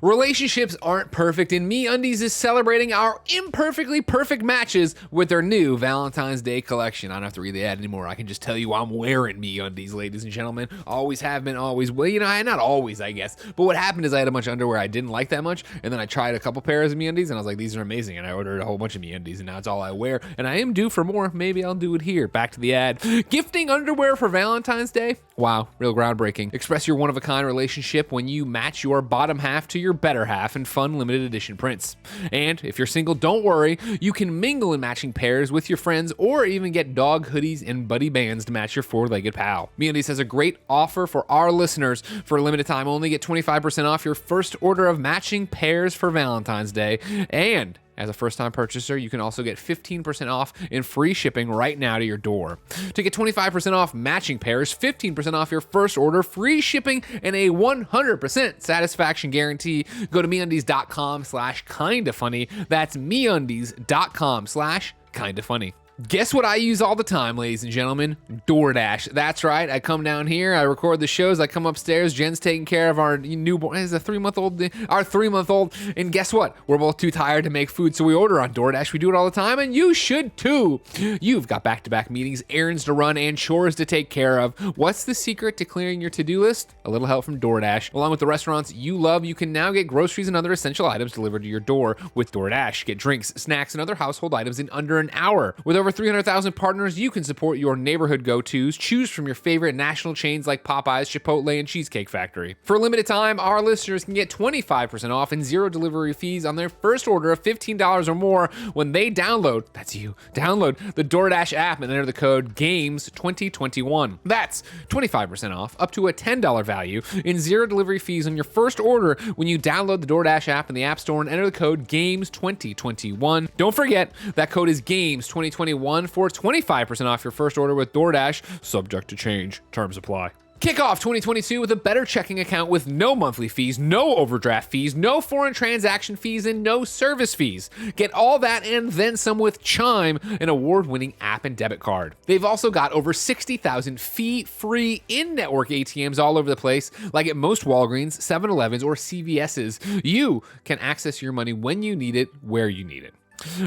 Relationships aren't perfect, and MeUndies is celebrating our imperfectly perfect matches with their new Valentine's Day collection. I don't have to read the ad anymore. I can just tell you I'm wearing MeUndies, ladies and gentlemen. Always have been, always will. Not always, I guess. But what happened is I had a bunch of underwear I didn't like that much, and then I tried a couple pairs of MeUndies, and I was like, these are amazing, and I ordered a whole bunch of MeUndies, and now it's all I wear, and I am due for more. Maybe I'll do it here. Back to the ad. Gifting underwear for Valentine's Day? Wow, real groundbreaking. Express your one-of-a-kind relationship when you match your bottom half to your better half in fun limited edition prints. And if you're single, don't worry, you can mingle in matching pairs with your friends or even get dog hoodies and buddy bands to match your four-legged pal. MeUndies has a great offer for our listeners. For a limited time only, get 25% off your first order of matching pairs for Valentine's Day. And as a first-time purchaser, you can also get 15% off and free shipping right now to your door. To get 25% off matching pairs, 15% off your first order, free shipping, and a 100% satisfaction guarantee, go to MeUndies.com/KindaFunny. That's MeUndies.com/KindaFunny. Guess what I use all the time, ladies and gentlemen? DoorDash. That's right. I come down here, I record the shows, I come upstairs, Jen's taking care of our newborn, is a 3-month-old, our 3-month-old, and guess what? We're both too tired to make food, so we order on DoorDash. We do it all the time, and you should too. You've got back-to-back meetings, errands to run, and chores to take care of. What's the secret to clearing your to-do list? A little help from DoorDash. Along with the restaurants you love, you can now get groceries and other essential items delivered to your door with DoorDash. Get drinks, snacks, and other household items in under an hour. With over 300,000 partners, you can support your neighborhood go-tos. Choose from your favorite national chains like Popeyes, Chipotle, and Cheesecake Factory. For a limited time, our listeners can get 25% off and 0 delivery fees on their first order of $15 or more when they download the DoorDash app and enter the code GAMES2021. That's 25% off, up to a $10 value, and 0 delivery fees on your first order when you download the DoorDash app in the App Store and enter the code GAMES2021. Don't forget, that code is GAMES2021 for 25% off your first order with DoorDash, subject to change. Terms apply. Kick off 2022 with a better checking account with no monthly fees, no overdraft fees, no foreign transaction fees, and no service fees. Get all that and then some with Chime, an award-winning app and debit card. They've also got over 60,000 fee-free in-network ATMs all over the place, like at most Walgreens, 7-Elevens, or CVS's. You can access your money when you need it, where you need it.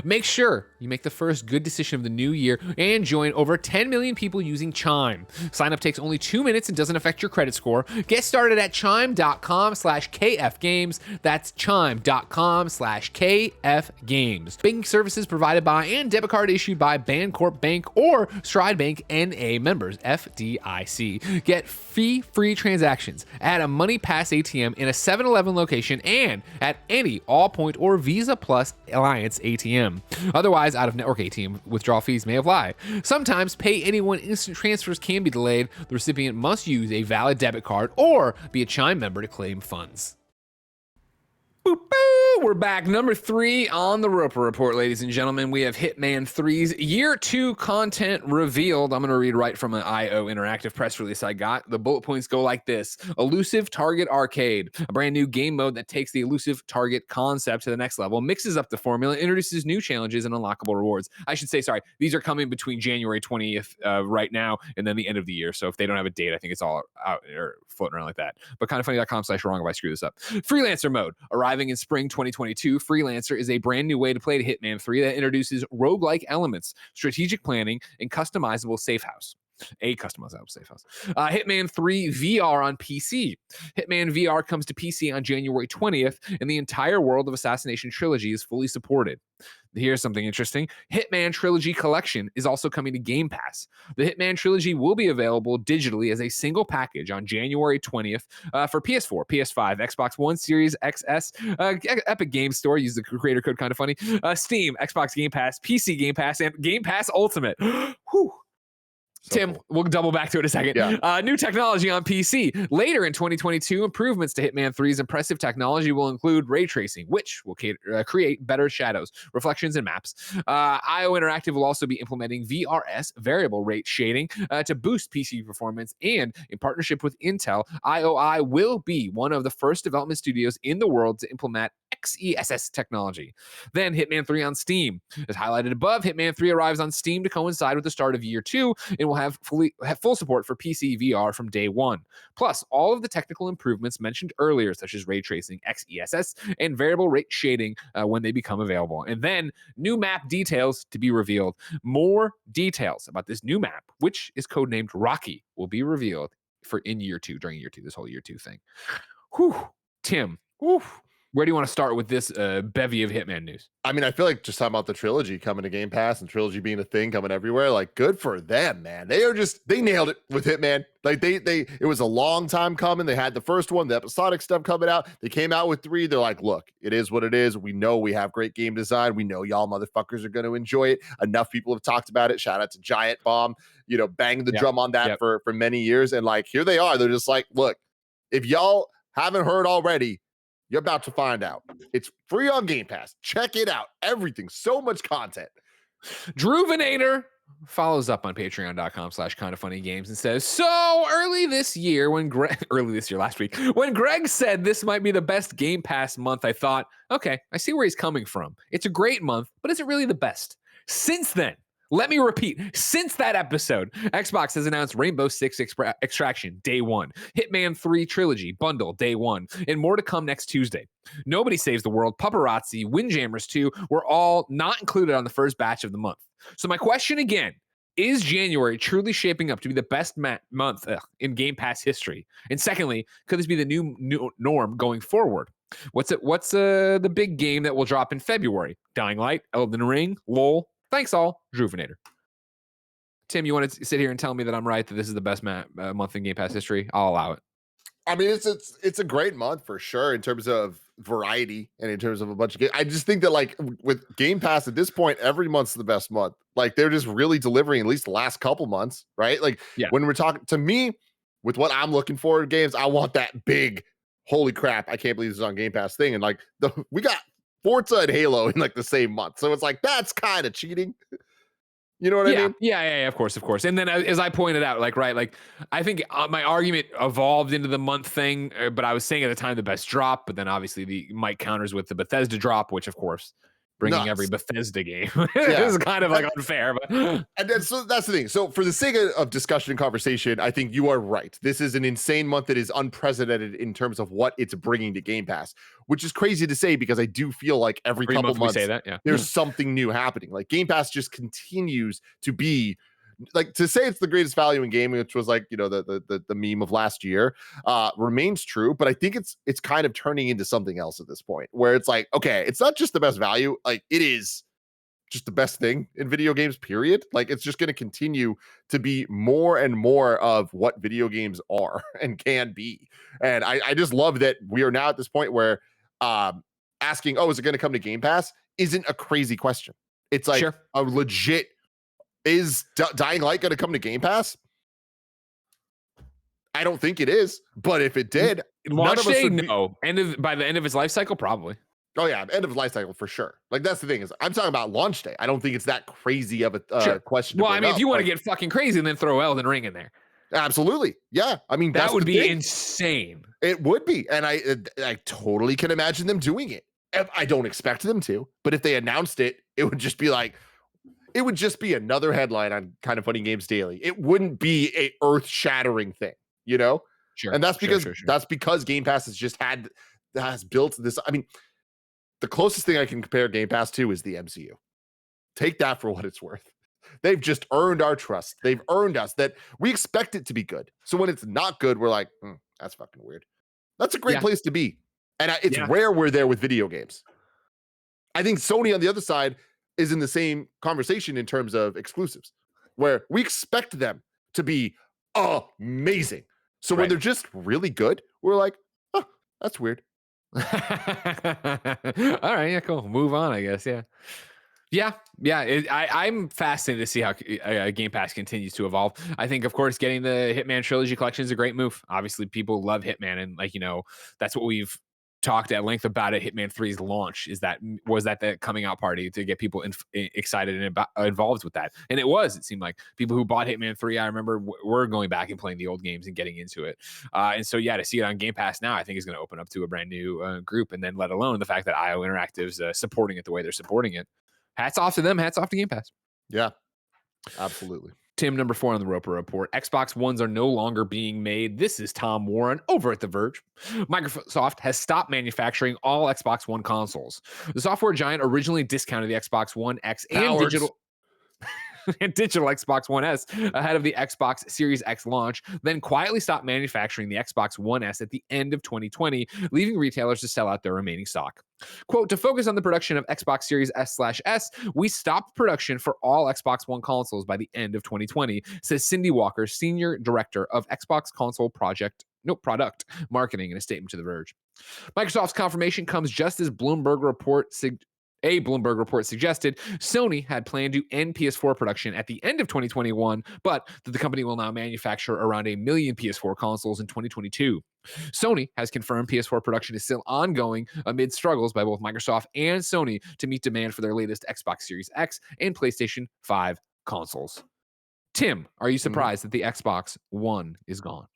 Make sure you make the first good decision of the new year and join over 10 million people using Chime. Sign up takes only 2 minutes and doesn't affect your credit score. Get started at chime.com/KFgames. That's chime.com/KFgames. Banking services provided by and debit card issued by Bancorp Bank or Stride Bank NA, members FDIC. Get fee-free transactions at a Money Pass ATM in a 7-Eleven location and at any Allpoint or Visa Plus Alliance ATM. Otherwise, out-of-network ATM withdrawal fees may apply. Sometimes pay anyone instant transfers can be delayed. The recipient must use a valid debit card or be a Chime member to claim funds. Boop, boop. We're back. Number 3 on the Roper Report, ladies and gentlemen. We have Hitman 3's Year 2 content revealed. I'm going to read right from an IO interactive press release I got. The bullet points go like this. Elusive Target Arcade, a brand new game mode that takes the elusive target concept to the next level, mixes up the formula, introduces new challenges and unlockable rewards. I should say, sorry, these are coming between January 20th right now and then the end of the year. So if they don't have a date, I think it's all out or floating around like that. But kindafunny.com/wrong if I screw this up. Freelancer mode, arriving in spring 2022, Freelancer is a brand new way to play Hitman 3 that introduces roguelike elements, strategic planning, and customizable safe house. Hitman 3 VR on PC. Hitman VR comes to PC on January 20th, and the entire world of Assassination Trilogy is fully supported. Here's something interesting. Hitman Trilogy Collection is also coming to Gamepass. The Hitman Trilogy will be available digitally as a single package on January 20th for PS4, PS5, Xbox One, Series XS, Epic Games Store, use the creator code KindaFunny, Steam, Xbox Game Pass, PC Game Pass, and Game Pass Ultimate. Whew. So Tim, cool. We'll double back to it a second. Yeah. New technology on PC. Later in 2022, improvements to Hitman 3's impressive technology will include ray tracing, which will create better shadows, reflections, and maps. IO Interactive will also be implementing VRS, variable rate shading, to boost PC performance. And in partnership with Intel, IOI will be one of the first development studios in the world to implement XESS technology. Then Hitman 3 on Steam. As highlighted above, Hitman 3 arrives on Steam to coincide with the start of Year 2 and will have full support for PC VR from day one. Plus, all of the technical improvements mentioned earlier, such as ray tracing, XESS, and variable rate shading when they become available. And then new map details to be revealed. More details about this new map, which is codenamed Rocky, will be revealed during Year 2, this whole Year 2 thing. Whew. Tim. Whew. Where do you want to start with this bevy of Hitman news? I mean, I feel like just talking about the trilogy coming to Game Pass and trilogy being a thing coming everywhere, like good for them, man. They nailed it with Hitman. Like it was a long time coming. They had the first one, the episodic stuff coming out. They came out with 3. They're like, look, it is what it is. We know we have great game design. We know y'all motherfuckers are going to enjoy it. Enough people have talked about it. Shout out to Giant Bomb, banged the drum on that for many years. And like, here they are. They're just like, look, if y'all haven't heard already, You're about to find out. It's free on Game Pass. Check it out. Everything. So much content. Dhruvenator follows up on patreon.com/KindaFunnyGames and says, so early this year, last week, when Greg said this might be the best Game Pass month, I thought, okay, I see where he's coming from. It's a great month, but is it really the best? Since then, let me repeat, since that episode, Xbox has announced Rainbow Six Extraction, day one, Hitman 3 Trilogy, bundle, day one, and more to come next Tuesday. Nobody Saves the World, Paparazzi, Windjammers 2 were all not included on the first batch of the month. So my question again, is January truly shaping up to be the best month in Game Pass history? And secondly, could this be the new norm going forward? What's the big game that will drop in February? Dying Light, Elden Ring, LOL. Thanks all, Dhruvenator. Tim, you want to sit here and tell me that I'm right, that this is the best month in Game Pass history? I'll allow it. I mean, it's a great month for sure in terms of variety and in terms of a bunch of games. I just think that like with Game Pass at this point, every month's the best month. Like they're just really delivering at least the last couple months, right? Like when we're talking to me with what I'm looking for in games, I want that big, holy crap, I can't believe this is on Game Pass thing. And like we got Forza and Halo in like the same month. So it's like, that's kind of cheating. You know what I mean? Yeah, of course. And then as I pointed out, like I think my argument evolved into the month thing, but I was saying at the time the best drop, but then obviously the Mike counters with the Bethesda drop, which of course bringing every Bethesda game is kind of like unfair. But and then, so that's the thing. So for the sake of discussion and conversation, I think you are right. This is an insane month that is unprecedented in terms of what it's bringing to Game Pass, which is crazy to say because I do feel like every couple months say that, there's something new happening. Like Game Pass just continues to be like, to say it's the greatest value in gaming, which was like, you know, the meme of last year, remains true. But I think it's kind of turning into something else at this point where it's like, okay, it's not just the best value, like it is just the best thing in video games, period. Like it's just going to continue to be more and more of what video games are and can be. And I just love that we are now at this point where asking, oh, is it going to come to Game Pass? Isn't a crazy question. It's like a legit, is Dying Light going to come to Game Pass? I don't think it is, but if it did, launch day, no. By the end of its life cycle, probably. Oh yeah, end of life cycle for sure. Like that's the thing is, I'm talking about launch day. I don't think it's that crazy of a question. Well, I mean, if you want to get fucking crazy, then throw Elden Ring in there. Absolutely, yeah. I mean, that would be insane. It would be, and I totally can imagine them doing it. I don't expect them to, but if they announced it, it would just be like, it would just be another headline on Kind of Funny Games Daily. It wouldn't be a earth-shattering thing, you know? Sure. And that's because Game Pass has built this. I mean, the closest thing I can compare Game Pass to is the MCU. Take that for what it's worth. They've just earned our trust. They've earned us that we expect it to be good. So when it's not good, we're like, that's fucking weird. That's a great place to be. And it's rare we're there with video games. I think Sony on the other side is in the same conversation in terms of exclusives, where we expect them to be amazing. So when they're just really good, we're like, oh, that's weird. All right, yeah, cool. Move on, I guess. I'm fascinated to see how Game Pass continues to evolve. I think, of course, getting the Hitman Trilogy collection is a great move. Obviously, people love Hitman, and like, you know, that's what we've talked at length about at Hitman 3's launch. Was that the coming out party to get people excited and involved with that? And it seemed like people who bought Hitman 3, I remember, were going back and playing the old games and getting into it. And so, to see it on Game Pass now, I think is going to open up to a brand new group. And then let alone the fact that IO Interactive's supporting it the way they're supporting it. Hats off to them. Hats off to Game Pass. Yeah, absolutely. Tim, number 4 on the Roper Report. Xbox Ones are no longer being made. This is Tom Warren over at The Verge. Microsoft has stopped manufacturing all Xbox One consoles. The software giant originally discounted the Xbox One X and digital Xbox One S ahead of the Xbox Series X launch, then quietly stopped manufacturing the Xbox One S at the end of 2020, leaving retailers to sell out their remaining stock. Quote, to focus on the production of Xbox Series S/S, we stopped production for all Xbox One consoles by the end of 2020, says Cindy Walker, Senior Director of Xbox Console Product Marketing, in a statement to The Verge. Microsoft's confirmation comes just as Bloomberg report A Bloomberg report suggested Sony had planned to end PS4 production at the end of 2021, but that the company will now manufacture around 1 million PS4 consoles in 2022. Sony has confirmed PS4 production is still ongoing amid struggles by both Microsoft and Sony to meet demand for their latest Xbox Series X and PlayStation 5 consoles. Tim, are you surprised that the Xbox One is gone?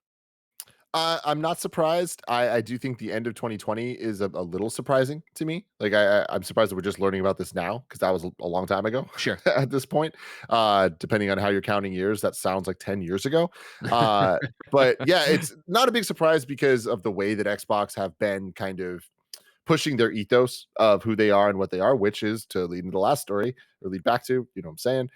I'm not surprised. I do think the end of 2020 is a little surprising to me. Like I'm surprised that we're just learning about this now because that was a long time ago. Sure. At this point, depending on how you're counting years, that sounds like 10 years ago. But yeah, it's not a big surprise because of the way that Xbox have been kind of pushing their ethos of who they are and what they are, which is to lead into the last story or lead back to, you know what I'm saying?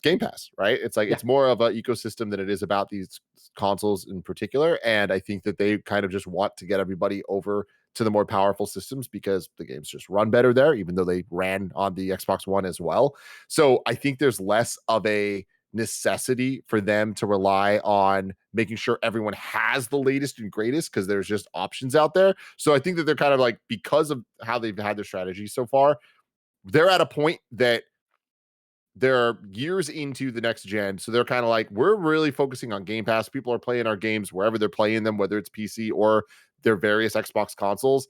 Game Pass, right? It's like it's more of an ecosystem than it is about these consoles in particular. And I think that they kind of just want to get everybody over to the more powerful systems because the games just run better there, even though they ran on the Xbox One as well. So I think there's less of a necessity for them to rely on making sure everyone has the latest and greatest because there's just options out there. So I think that they're kind of like, because of how they've had their strategy so far, they're at a point that they're years into the next gen. So they're kind of like, we're really focusing on Game Pass. People are playing our games wherever they're playing them, whether it's PC or their various Xbox consoles.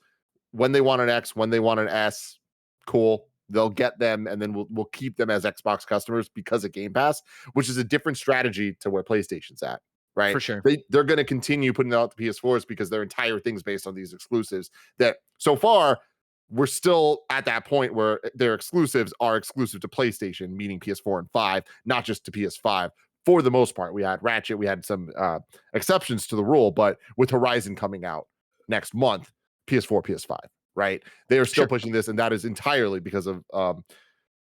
When they want an X, when they want an S, cool. They'll get them, and then we'll keep them as Xbox customers because of Game Pass, which is a different strategy to where PlayStation's at, right? For sure. They're going to continue putting out the PS4s because their entire thing's based on these exclusives that so far we're still at that point where their exclusives are exclusive to PlayStation, meaning PS4 and 5, not just to PS5. For the most part, we had Ratchet, we had some exceptions to the rule, but with Horizon coming out next month, PS4, PS5. Right, they are still pushing this, and that is entirely because of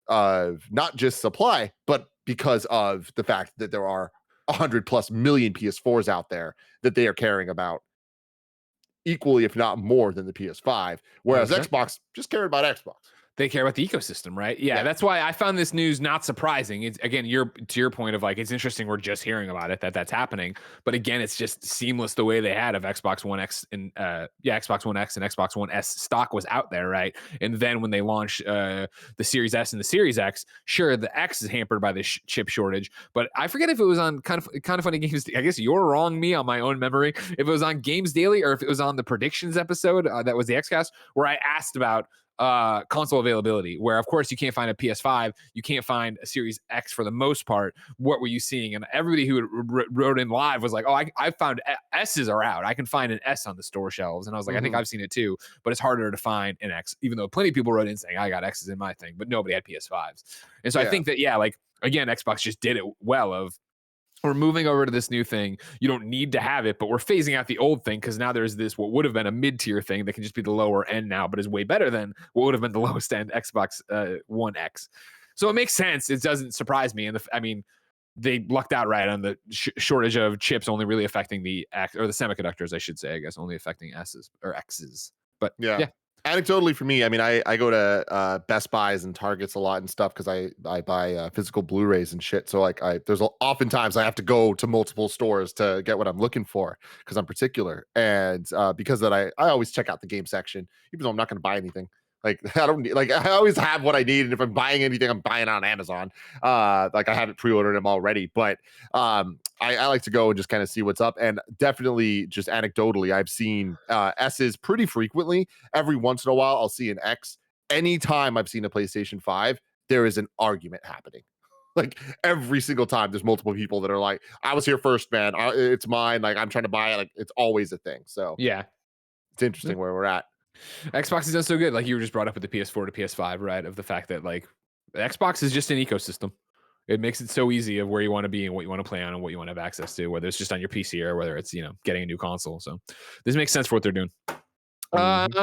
not just supply, but because of the fact that there are 100+ million PS4s out there that they are caring about equally, if not more, than the PS5. Whereas Xbox just cared about Xbox. They care about the ecosystem, right? Yeah, that's why I found this news not surprising. It's again, to your point of like, it's interesting we're just hearing about it, that's happening. But again, it's just seamless the way they had of Xbox One X and Xbox One X and Xbox One S stock was out there, right? And then when they launched the Series S and the Series X, sure, the X is hampered by the chip shortage. But I forget if it was on kind of funny games. I guess you're wrong, me on my own memory. If it was on Games Daily or if it was on the predictions episode that was the Xcast, where I asked about console availability, where of course you can't find a PS5, you can't find a Series X for the most part. What were you seeing? And everybody who wrote in live was like, oh, I found S's are out. I can find an S on the store shelves. And I was like, I think I've seen it too, but it's harder to find an X, even though plenty of people wrote in saying I got X's in my thing, but nobody had PS5s. And so I think that, like, again, Xbox just did it well of, we're moving over to this new thing. You don't need to have it, but we're phasing out the old thing because now there's this what would have been a mid-tier thing that can just be the lower end now, but is way better than what would have been the lowest end Xbox One X. So it makes sense. It doesn't surprise me. And I mean, they lucked out right on the shortage of chips only really affecting the X, or the semiconductors, I should say, I guess, only affecting S's or X's. But yeah. Anecdotally for me, I mean, I go to Best Buys and Targets a lot and stuff because I buy physical Blu-rays and shit. So like there's oftentimes I have to go to multiple stores to get what I'm looking for because I'm particular. And because of that, I always check out the game section, even though I'm not going to buy anything. Like I don't need, like I always have what I need, and if I'm buying anything, I'm buying it on Amazon. Like I haven't pre-ordered them already, but I like to go and just kind of see what's up. And definitely, just anecdotally, I've seen S's pretty frequently. Every once in a while, I'll see an X. Anytime I've seen a PlayStation 5, there is an argument happening. Like every single time, there's multiple people that are like, "I was here first, man. It's mine. Like I'm trying to buy it." Like it's always a thing. So yeah, it's interesting where we're at. Xbox has done so good, like you were just brought up with the PS4 to PS5, right? Of the fact that like Xbox is just an ecosystem. It makes it so easy of where you want to be and what you want to play on and what you want to have access to, whether it's just on your PC or whether it's, getting a new console. So this makes sense for what they're doing.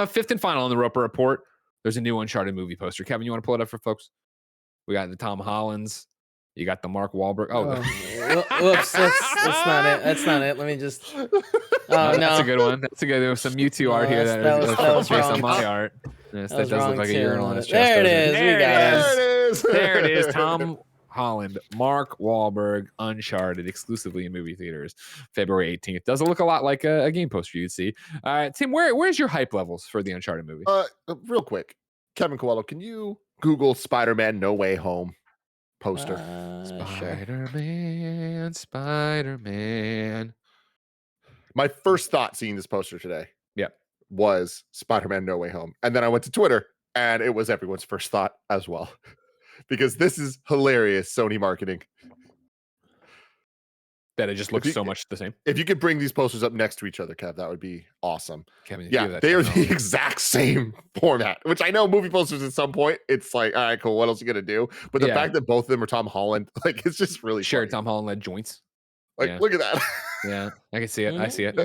Fifth and final on the Roper Report, there's a new Uncharted movie poster. Kevin, you want to pull it up for folks? We got the Tom Hollands. You got the Mark Wahlberg. Whoops, that's not it. That's not it. Let me just. Oh no, that's a good one. That's a good. There was some Mewtwo art here that was based on my art. Yes, that does look like a urinal on his chest. There it is. There it is. Tom Holland, Mark Wahlberg, Uncharted, exclusively in movie theaters, February 18th. Doesn't look a lot like a game poster you'd see. Tim, where's your hype levels for the Uncharted movie? Real quick. Kevin Coelho, can you Google Spider-Man No Way Home poster? Spider-Man, Spider-Man. My first thought seeing this poster today was Spider-Man No Way Home. And then I went to Twitter and it was everyone's first thought as well. Because this is hilarious Sony marketing. That it just looks so much the same. If you could bring these posters up next to each other, Kev, that would be awesome. Kevin, yeah, they are the exact same format, which I know movie posters at some point, it's like, all right, cool, what else are you going to do? But the fact that both of them are Tom Holland, like, it's just really funny. Tom Holland led joints. Like, look at that. Yeah, I can see it. I see it.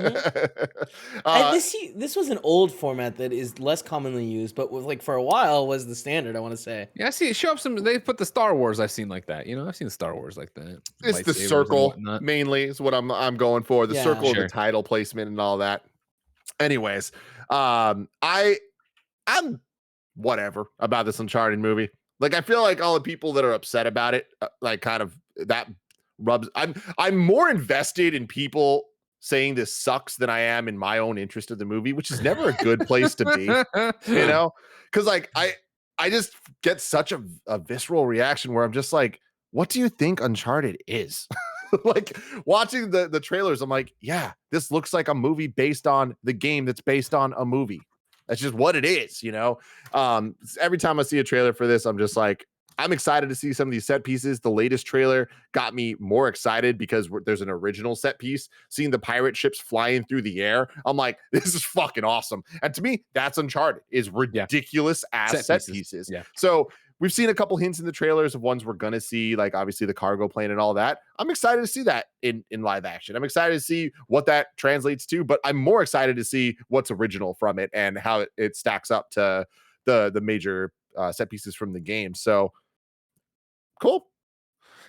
This was an old format that is less commonly used, but was like for a while was the standard, I want to say. Yeah, I see it. Show up some. They put the Star Wars I've seen like that. I've seen the Star Wars like that. It's the circle mainly is what I'm going for. The circle, the title placement, and all that. Anyways, I'm whatever about this Uncharted movie. Like, I feel like all the people that are upset about it, like, kind of that rubs. I'm more invested in people saying this sucks than I am in my own interest of the movie, which is never a good place to be, because like I just get such a visceral reaction where I'm just like, what do you think Uncharted is? Like, watching the trailers, I'm like, yeah, this looks like a movie based on the game that's based on a movie. That's just what it is, every time I see a trailer for this, I'm just like, I'm excited to see some of these set pieces. The latest trailer got me more excited because there's an original set piece. Seeing the pirate ships flying through the air, I'm like, this is fucking awesome. And to me, that's Uncharted, is ridiculous ass set pieces. Yeah. So we've seen a couple hints in the trailers of ones we're going to see, like obviously the cargo plane and all that. I'm excited to see that in live action. I'm excited to see what that translates to, but I'm more excited to see what's original from it and how it stacks up to the major set pieces from the game. So cool.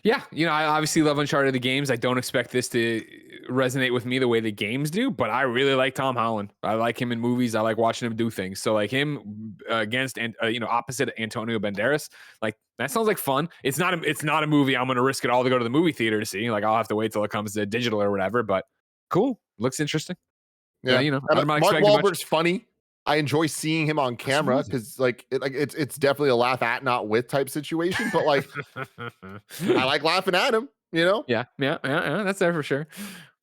Yeah, I obviously love Uncharted the games. I don't expect this to resonate with me the way the games do, but I really like Tom Holland. I like him in movies. I like watching him do things. So like him against opposite Antonio Banderas, like that sounds like fun. It's not a movie I'm going to risk it all to go to the movie theater to see. Like, I'll have to wait till it comes to digital or whatever, but cool. Looks interesting. Yeah, Mark Wahlberg's funny. I enjoy seeing him on camera because it's definitely a laugh at, not with type situation, but like I like laughing at him, Yeah, that's there for sure.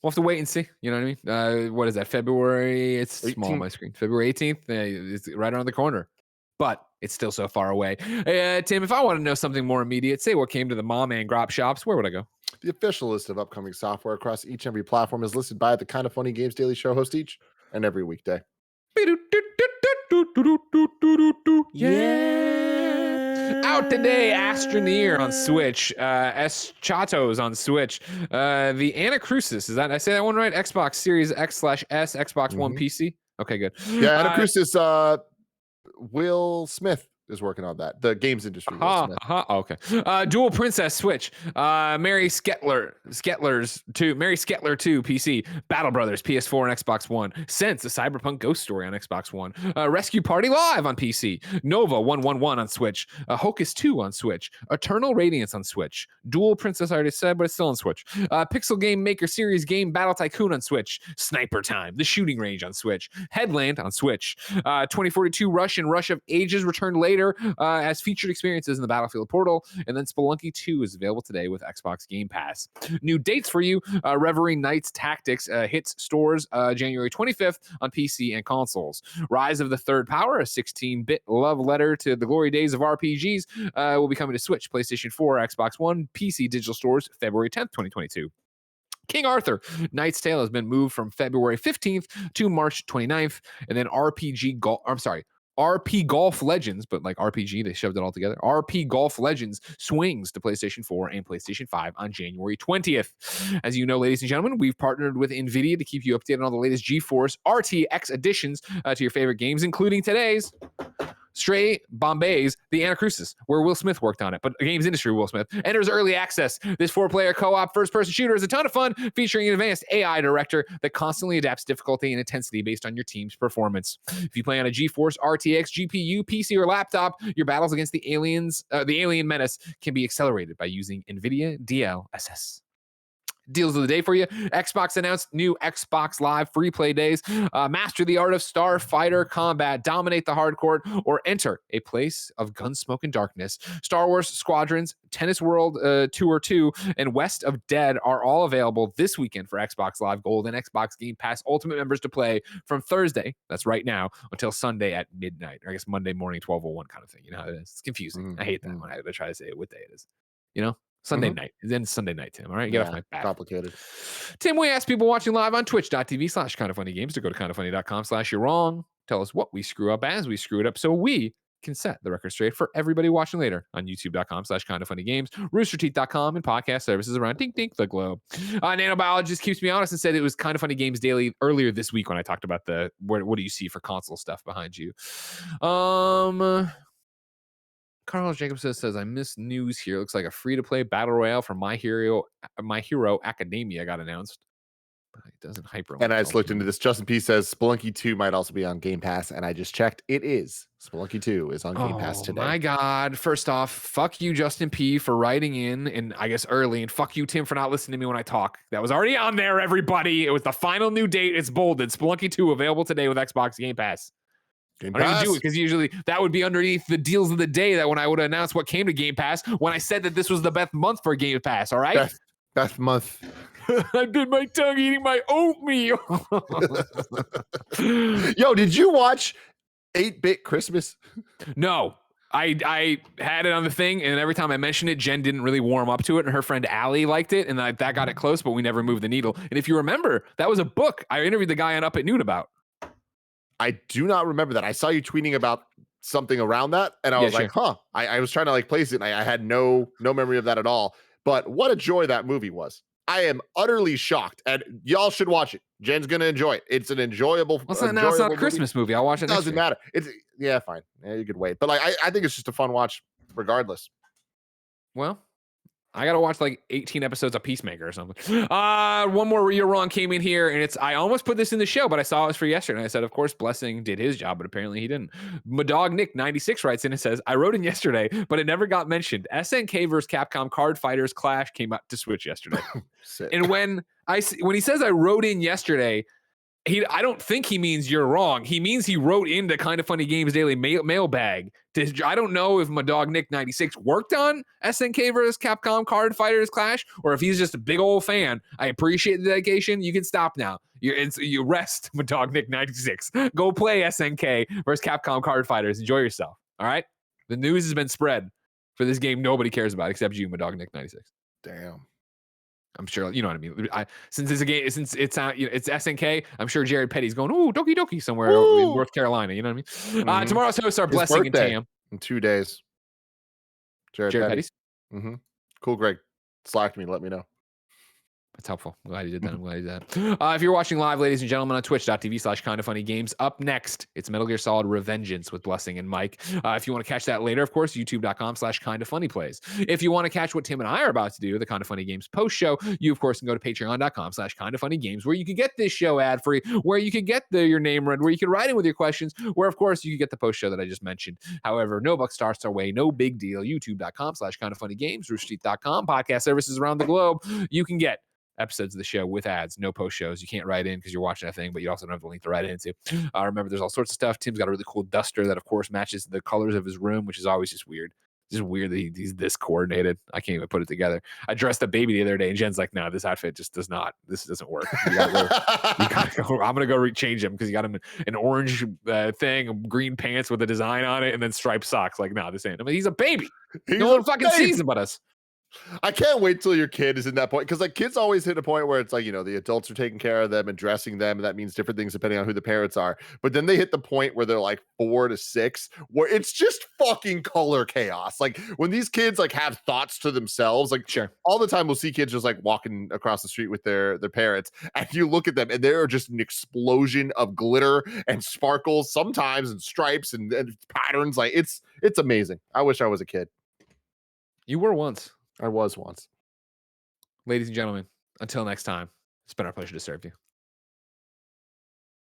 We'll have to wait and see. You know what I mean? What is that? February? It's 18th. Small on my screen. February 18th. It's right around the corner, but it's still so far away. Tim, if I want to know something more immediate, say what came to the mom and grop shops, where would I go? The official list of upcoming software across each and every platform is listed by the Kind of Funny Games Daily Show host each and every weekday. Yeah. Out today, Astroneer on Switch, Chatos on Switch, the Anacrusis, I say that one right? Xbox Series X/S, Xbox One PC. Okay, good. Yeah, Anacrusis, Will Smith is working on that. The games industry. Okay. Dual Princess Switch. Mary Skettler's 2. Mary Skettler 2 PC. Battle Brothers PS4 and Xbox One. Sense, a Cyberpunk Ghost Story on Xbox One. Rescue Party Live on PC. Nova 111 on Switch. Hocus 2 on Switch. Eternal Radiance on Switch. Dual Princess, I already said, but it's still on Switch. Pixel Game Maker Series game Battle Tycoon on Switch. Sniper Time, The Shooting Range on Switch. Headland on Switch. 2042 Rush and Rush of Ages returned later as featured experiences in the Battlefield portal, and then Spelunky 2 is available today with Xbox Game Pass. New dates for you: Reverie Knights Tactics hits stores January 25th on PC and consoles. Rise of the Third Power, a 16-bit love letter to the glory days of RPGs, will be coming to Switch, PlayStation 4, Xbox One, PC digital stores February 10th, 2022. King Arthur, Knight's Tale has been moved from February 15th to March 29th, and then RP Golf Legends, but like RPG, they shoved it all together. RP Golf Legends swings to PlayStation 4 and PlayStation 5 on January 20th. As you know, ladies and gentlemen, we've partnered with NVIDIA to keep you updated on all the latest GeForce RTX additions to your favorite games, including today's Stray Bombay's The Anacrusis, where Will Smith worked on it, but games industry Will Smith enters early access. This 4-player co-op first-person shooter is a ton of fun, featuring an advanced AI director that constantly adapts difficulty and intensity based on your team's performance. If you play on a GeForce RTX GPU, PC, or laptop, your battles against the alien menace can be accelerated by using NVIDIA DLSS. deals of the day for you. Xbox announced new Xbox Live free play days. Master the art of Starfighter combat, dominate the hardcore, or enter a place of gunsmoke and darkness. Star Wars Squadrons, Tennis World Tour 2, and West of Dead are all available this weekend for Xbox Live Gold and Xbox Game Pass Ultimate members to play from Thursday, that's right now, until Sunday at midnight, or I guess Monday morning, 12:01 kind of thing. You know how it is. It's confusing. I hate that when I try to say what day it is. You know? Sunday night. Then Sunday night, Tim. All right, get off my back. Complicated. Tim, we asked people watching live on twitch.tv/kindoffunnygames to go to kindoffunny.com/you're wrong. Tell us what we screw up as we screw it up so we can set the record straight for everybody watching later on youtube.com/kindoffunnygames, roosterteeth.com, and podcast services around Dink Dink the globe. Nanobiologist keeps me honest and said it was Kind of Funny Games Daily earlier this week when I talked about the what do you see for console stuff behind you. Carlos Jacobson says, I miss news here. Looks like a free-to-play battle royale for My Hero Academia got announced. But it doesn't hyper. And I just looked into this. Justin P says Spelunky 2 might also be on Game Pass, and I just checked. It is. Spelunky 2 is on Game Pass today. My God. First off, fuck you, Justin P, for writing in, and I guess early, and fuck you, Tim, for not listening to me when I talk. That was already on there, everybody. It was the final new date. It's bolded. Spelunky 2 available today with Xbox Game Pass. I don't even do it because usually that would be underneath the deals of the day that when I would announce what came to Game Pass when I said that this was the best month for Game Pass. All right. Best month. I bit my tongue eating my oatmeal. Yo, did you watch 8-Bit Christmas? No. I had it on the thing, and every time I mentioned it, Jen didn't really warm up to it, and her friend Allie liked it, and that got it close, but we never moved the needle. And if you remember, that was a book I interviewed the guy on Up at Noon about. I do not remember that. I saw you tweeting about something around that, and I was like, huh. I was trying to place it, and I had no memory of that at all. But what a joy that movie was. I am utterly shocked, and y'all should watch it. Jen's gonna enjoy it. It's an enjoyable. Well, it's not a Christmas movie. I'll watch it. Doesn't matter. It's fine. Yeah, you could wait, but I think it's just a fun watch, regardless. Well, I gotta watch 18 episodes of Peacemaker or something. One more You're Wrong came in here, and I almost put this in the show, but I saw it was for yesterday. And I said, of course, Blessing did his job, but apparently he didn't. My dog Nick 96 writes in and says, I wrote in yesterday, but it never got mentioned. SNK versus Capcom Card Fighters Clash came out to Switch yesterday. And when he says I wrote in yesterday, I don't think he means you're wrong. He means he wrote into Kind of Funny Games Daily mailbag. I don't know if my dog Nick 96 worked on SNK versus Capcom Card Fighters Clash, or if he's just a big old fan. I appreciate the dedication. You can stop now. You rest, my dog Nick 96. Go play SNK versus Capcom Card Fighters. Enjoy yourself. All right. The news has been spread for this game nobody cares about except you, my dog Nick 96. Damn. I'm sure you know what I mean. Since it's a game, since it's SNK, I'm sure Jared Petty's going, ooh, Doki Doki somewhere in North Carolina. You know what I mean? Mm-hmm. Tomorrow's hosts are Blessing and Tam. In 2 days. Jared Petty's. Mm-hmm. Cool, Greg. Slack me. Let me know. That's helpful. I'm glad you did that. I'm glad you did that. If you're watching live, ladies and gentlemen, on twitch.tv/kindoffunnygames, up next, it's Metal Gear Solid Revengeance with Blessing and Mike. If you want to catch that later, of course, youtube.com/kindoffunnyplays. If you want to catch what Tim and I are about to do, the Kind of Funny Games post show, you, of course, can go to patreon.com/kindoffunnygames, where you can get this show ad free, where you can get your name read, where you can write in with your questions, where, of course, you can get the post show that I just mentioned. However, no buck starts our way, no big deal. youtube.com/kindoffunnygames, roosterteeth.com, podcast services around the globe. You can get episodes of the show with ads, no post shows. You can't write in because you're watching that thing, but you also don't have the link to write into. Remember, there's all sorts of stuff. Tim's got a really cool duster that, of course, matches the colors of his room, which is always just weird. It's just weird that he's this coordinated. I can't even put it together. I dressed the baby the other day, and Jen's like, no, this outfit just does not. This doesn't work. You gotta go. I'm going to go change him because you got him an orange thing, green pants with a design on it, and then striped socks. Like, no, this ain't. I mean, he's a baby. No one fucking sees him but us. I can't wait till your kid is in that point, because kids always hit a point where it's the adults are taking care of them and dressing them, and that means different things depending on who the parents are. But then they hit the point where they're 4 to 6, where it's just fucking color chaos. When these kids have thoughts to themselves, sure, all the time we'll see kids just walking across the street with their parents, and you look at them and they're just an explosion of glitter and sparkles sometimes, and stripes and patterns. It's amazing. I wish I was a kid. You were once. I was once. Ladies and gentlemen, until next time, it's been our pleasure to serve you.